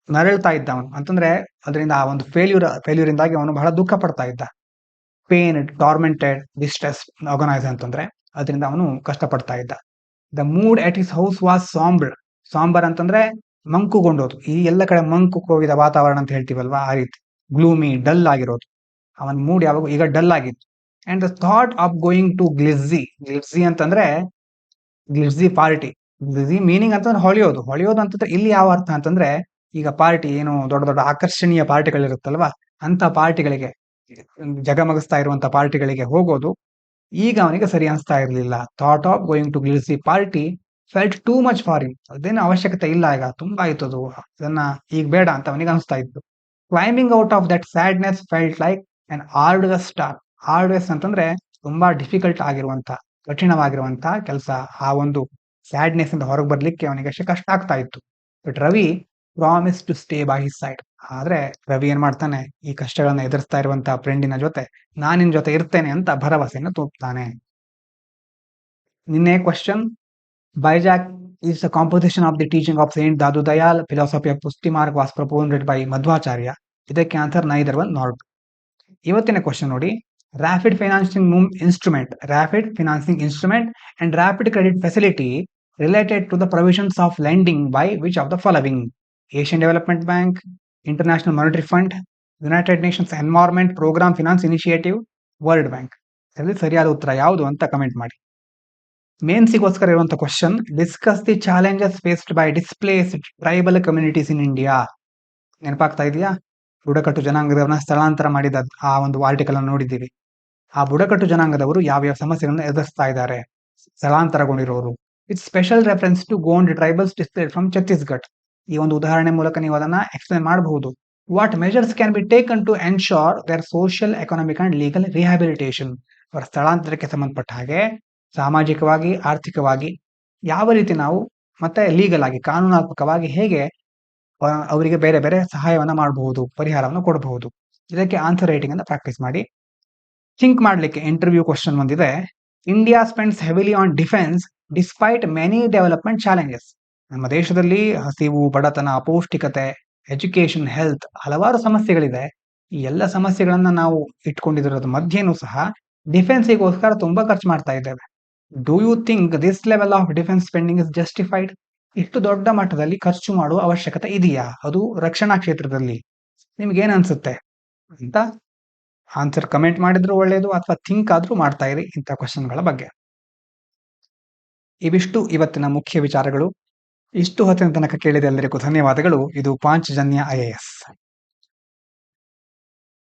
ನರಳ್ತಾ ಇದ್ದ ಅವನು, ಅಂತಂದ್ರೆ ಅದರಿಂದ ಆ ಒಂದು ಫೇಲ್ಯೂರ್ ಇಂದಾಗಿ ಅವನು ಬಹಳ ದುಃಖ ಪಡ್ತಾ ಇದ್ದ. ಪೇನ್, ಟಾರ್ಮೆಂಟೆಡ್, ಡಿಸ್ಟ್ರೆಸ್, ಅಗೊನೈಸ್ ಅಂತಂದ್ರೆ ಅದರಿಂದ ಅವನು ಕಷ್ಟ ಪಡ್ತಾ ಇದ್ದ. The mood at his house was sambar ಅಂತಂದ್ರೆ ಮಂಕುಗೊಂಡೋದು. ಈ ಎಲ್ಲ ಕಡೆ ಮಂಕು ಕೋವಿದ ವಾತಾವರಣ ಅಂತ ಹೇಳ್ತೀವಲ್ವಾ, ಆ ರೀತಿ ಗ್ಲೂಮಿ, ಡಲ್ ಆಗಿರೋದು. ಅವನ ಮೂಡ್ ಯಾವಾಗ ಈಗ ಡಲ್ ಆಗಿತ್ತು. And the thought of going to glitzy ಅಂತಂದ್ರೆ ಗ್ಲಿಟ್ಸಿ ಪಾರ್ಟಿ. ಗ್ಲಿಟ್ಸಿ ಮೀನಿಂಗ್ ಅಂತಂದ್ರೆ ಹೊಳೆಯೋದು ಅಂತಂದ್ರೆ ಇಲ್ಲಿ ಯಾವ ಅರ್ಥ ಅಂತಂದ್ರೆ, ಈಗ ಪಾರ್ಟಿ ಏನು ದೊಡ್ಡ ದೊಡ್ಡ ಆಕರ್ಷಣೀಯ ಪಾರ್ಟಿಗಳಿರುತ್ತಲ್ವಾ, ಅಂತ ಪಾರ್ಟಿಗಳಿಗೆ, ಜಗಮಗಿಸ್ತಾ ಇರುವಂತ ಪಾರ್ಟಿಗಳಿಗೆ ಹೋಗೋದು ಈಗ ಅವನಿಗೆ ಸರಿ ಅನಿಸ್ತಾ ಇರಲಿಲ್ಲ. Thought of going to glitzy party felt too much for him. ಅದೇನು ಅವಶ್ಯಕತೆ ಇಲ್ಲ, ಈಗ ತುಂಬಾ ಆಯ್ತು ಅದು, ಅದನ್ನ ಈಗ ಬೇಡ ಅಂತ ಅವನಿಗೆ ಅನಿಸ್ತಾ ಇತ್ತು. Climbing out of that sadness felt like an arduous task. Arduous ಅಂತಂದ್ರೆ ತುಂಬಾ ಡಿಫಿಕಲ್ಟ್ ಆಗಿರುವಂತ, ಕಠಿಣವಾಗಿರುವಂತ ಕೆಲಸ. ಆ ಒಂದು ಸ್ಯಾಡ್ನೆಸ್ ಇಂದ ಹೊರಗೆ ಬರ್ಲಿಕ್ಕೆ ಅವನಿಗೆ ಅಷ್ಟೇ ಕಷ್ಟ ಆಗ್ತಾ ಇತ್ತು. But Ravi promise to stay by his side. ಆದ್ರೆ ರವಿ ಏನ್ ಮಾಡ್ತಾನೆ, ಈ ಕಷ್ಟಗಳನ್ನ ಎದುರಿಸ್ತಾ ಇರುವಂತ ಫ್ರೆಂಡಿನ ಜೊತೆ ನಾನಿನ್ ಜೊತೆ ಇರ್ತೇನೆ ಅಂತ ಭರವಸೆಯನ್ನು ತೋರ್ತಾನೆ. ನಿನ್ನೆ question, ಬೈಜಾಕ್ is a composition of the teaching of Saint Dadu Dayal. Philosophy of Pustimarg was proposed by Madhvacharya. ಇದಕ್ಕೆ ಆನ್ಸರ್ ನೈದರ್ ಒನ್ ನಾಟ್. ಇವತ್ತಿನ ಕ್ವಶನ್ ನೋಡಿ, rapid financing instrument and rapid credit facility related to the provisions of lending by which of the following? Asian Development Bank, International Monetary Fund, United Nations Environment Programme Finance Initiative, World Bank. ಇದರಲ್ಲಿ ಸರಿಯಾದ ಉತ್ತರ ಯಾವುದು ಅಂತ comment ಮಾಡಿ. ಮೇನ್ಸಿಗೋಸ್ಕರ ಇರುವಂತ question, discuss the challenges faced by displaced tribal communities in India. ನೆನಪಾಗ್ತಾ ಇದೆಯಾ? ಬುಡಕಟ್ಟು ಜನಾಂಗದವರನ್ನ ಸ್ಥಳಾಂತರ ಮಾಡಿದ ಆ ಒಂದು ಆರ್ಟಿಕಲ್ ಅನ್ನು ನೋಡಿದ್ದೀವಿ. ಆ ಬುಡಕಟ್ಟು ಜನಾಂಗದವರು ಯಾವ್ಯಾವ ಸಮಸ್ಯೆಗಳನ್ನ ಎದುರಿಸ್ತಾ ಇದ್ದಾರೆ, ಸ್ಥಳಾಂತರಗೊಂಡಿರೋರು. With special reference to Gond tribals displaced from Chhattisgarh. ಈ ಒಂದು ಉದಾಹರಣೆ ಮೂಲಕ ನೀವು ಅದನ್ನ ಎಕ್ಸ್ಪ್ಲೇನ್ ಮಾಡಬಹುದು. What measures can be taken to ensure their social, economic and legal rehabilitation. ಅವರ ಸ್ಥಳಾಂತರಕ್ಕೆ ಸಂಬಂಧಪಟ್ಟ ಹಾಗೆ ಸಾಮಾಜಿಕವಾಗಿ, ಆರ್ಥಿಕವಾಗಿ ಯಾವ ರೀತಿ ನಾವು, ಮತ್ತೆ ಲೀಗಲ್ ಆಗಿ, ಕಾನೂನಾತ್ಮಕವಾಗಿ ಹೇಗೆ ಅವರಿಗೆ ಬೇರೆ ಬೇರೆ ಸಹಾಯವನ್ನ ಮಾಡಬಹುದು, ಪರಿಹಾರವನ್ನು ಕೊಡಬಹುದು. ಇದಕ್ಕೆ ಆನ್ಸರ್ ರೈಟಿಂಗ್ ಅನ್ನ ಪ್ರಾಕ್ಟೀಸ್ ಮಾಡಿ. ಥಿಂಕ್ ಮಾಡ್ಲಿಕ್ಕೆ ಇಂಟರ್ವ್ಯೂ ಕ್ವಶನ್ ಬಂದಿದೆ. India spends heavily on defence despite many development challenges. ನಮ್ಮ ದೇಶದಲ್ಲಿ ಹಸಿವು, ಬಡತನ, ಅಪೌಷ್ಟಿಕತೆ, ಎಜುಕೇಶನ್, ಹೆಲ್ತ್, ಹಲವಾರು ಸಮಸ್ಯೆಗಳಿದೆ. ಈ ಎಲ್ಲ ಸಮಸ್ಯೆಗಳನ್ನ ನಾವು ಇಟ್ಕೊಂಡಿರೋದ್ರ ಮಧ್ಯೆನೂ ಸಹ ಡಿಫೆನ್ಸಿಗೋಸ್ಕರ ತುಂಬಾ ಖರ್ಚು ಮಾಡ್ತಾ ಇದ್ದೇವೆ. Do you think this level of defence spending is justified? ಇಷ್ಟು ದೊಡ್ಡ ಮಟ್ಟದಲ್ಲಿ ಖರ್ಚು ಮಾಡುವ ಅವಶ್ಯಕತೆ ಇದೆಯಾ, ಅದು ರಕ್ಷಣಾ ಕ್ಷೇತ್ರದಲ್ಲಿ? ನಿಮ್ಗೆ ಏನ್ ಅನ್ಸುತ್ತೆ ಅಂತ ಆನ್ಸರ್ ಕಮೆಂಟ್ ಮಾಡಿದ್ರು ಒಳ್ಳೇದು, ಅಥವಾ ಥಿಂಕ್ ಆದ್ರೂ ಮಾಡ್ತಾ ಇರಿ ಇಂಥ ಕ್ವಶನ್ಗಳ ಬಗ್ಗೆ. ಇವಿಷ್ಟು ಇವತ್ತಿನ ಮುಖ್ಯ ವಿಚಾರಗಳು. ಇಷ್ಟು ಹೊತ್ತಿನ ತನಕ ಕೇಳಿದ ಎಲ್ಲರಿಗೂ ಧನ್ಯವಾದಗಳು. ಇದು ಪಾಂಚಜನ್ಯ IAS.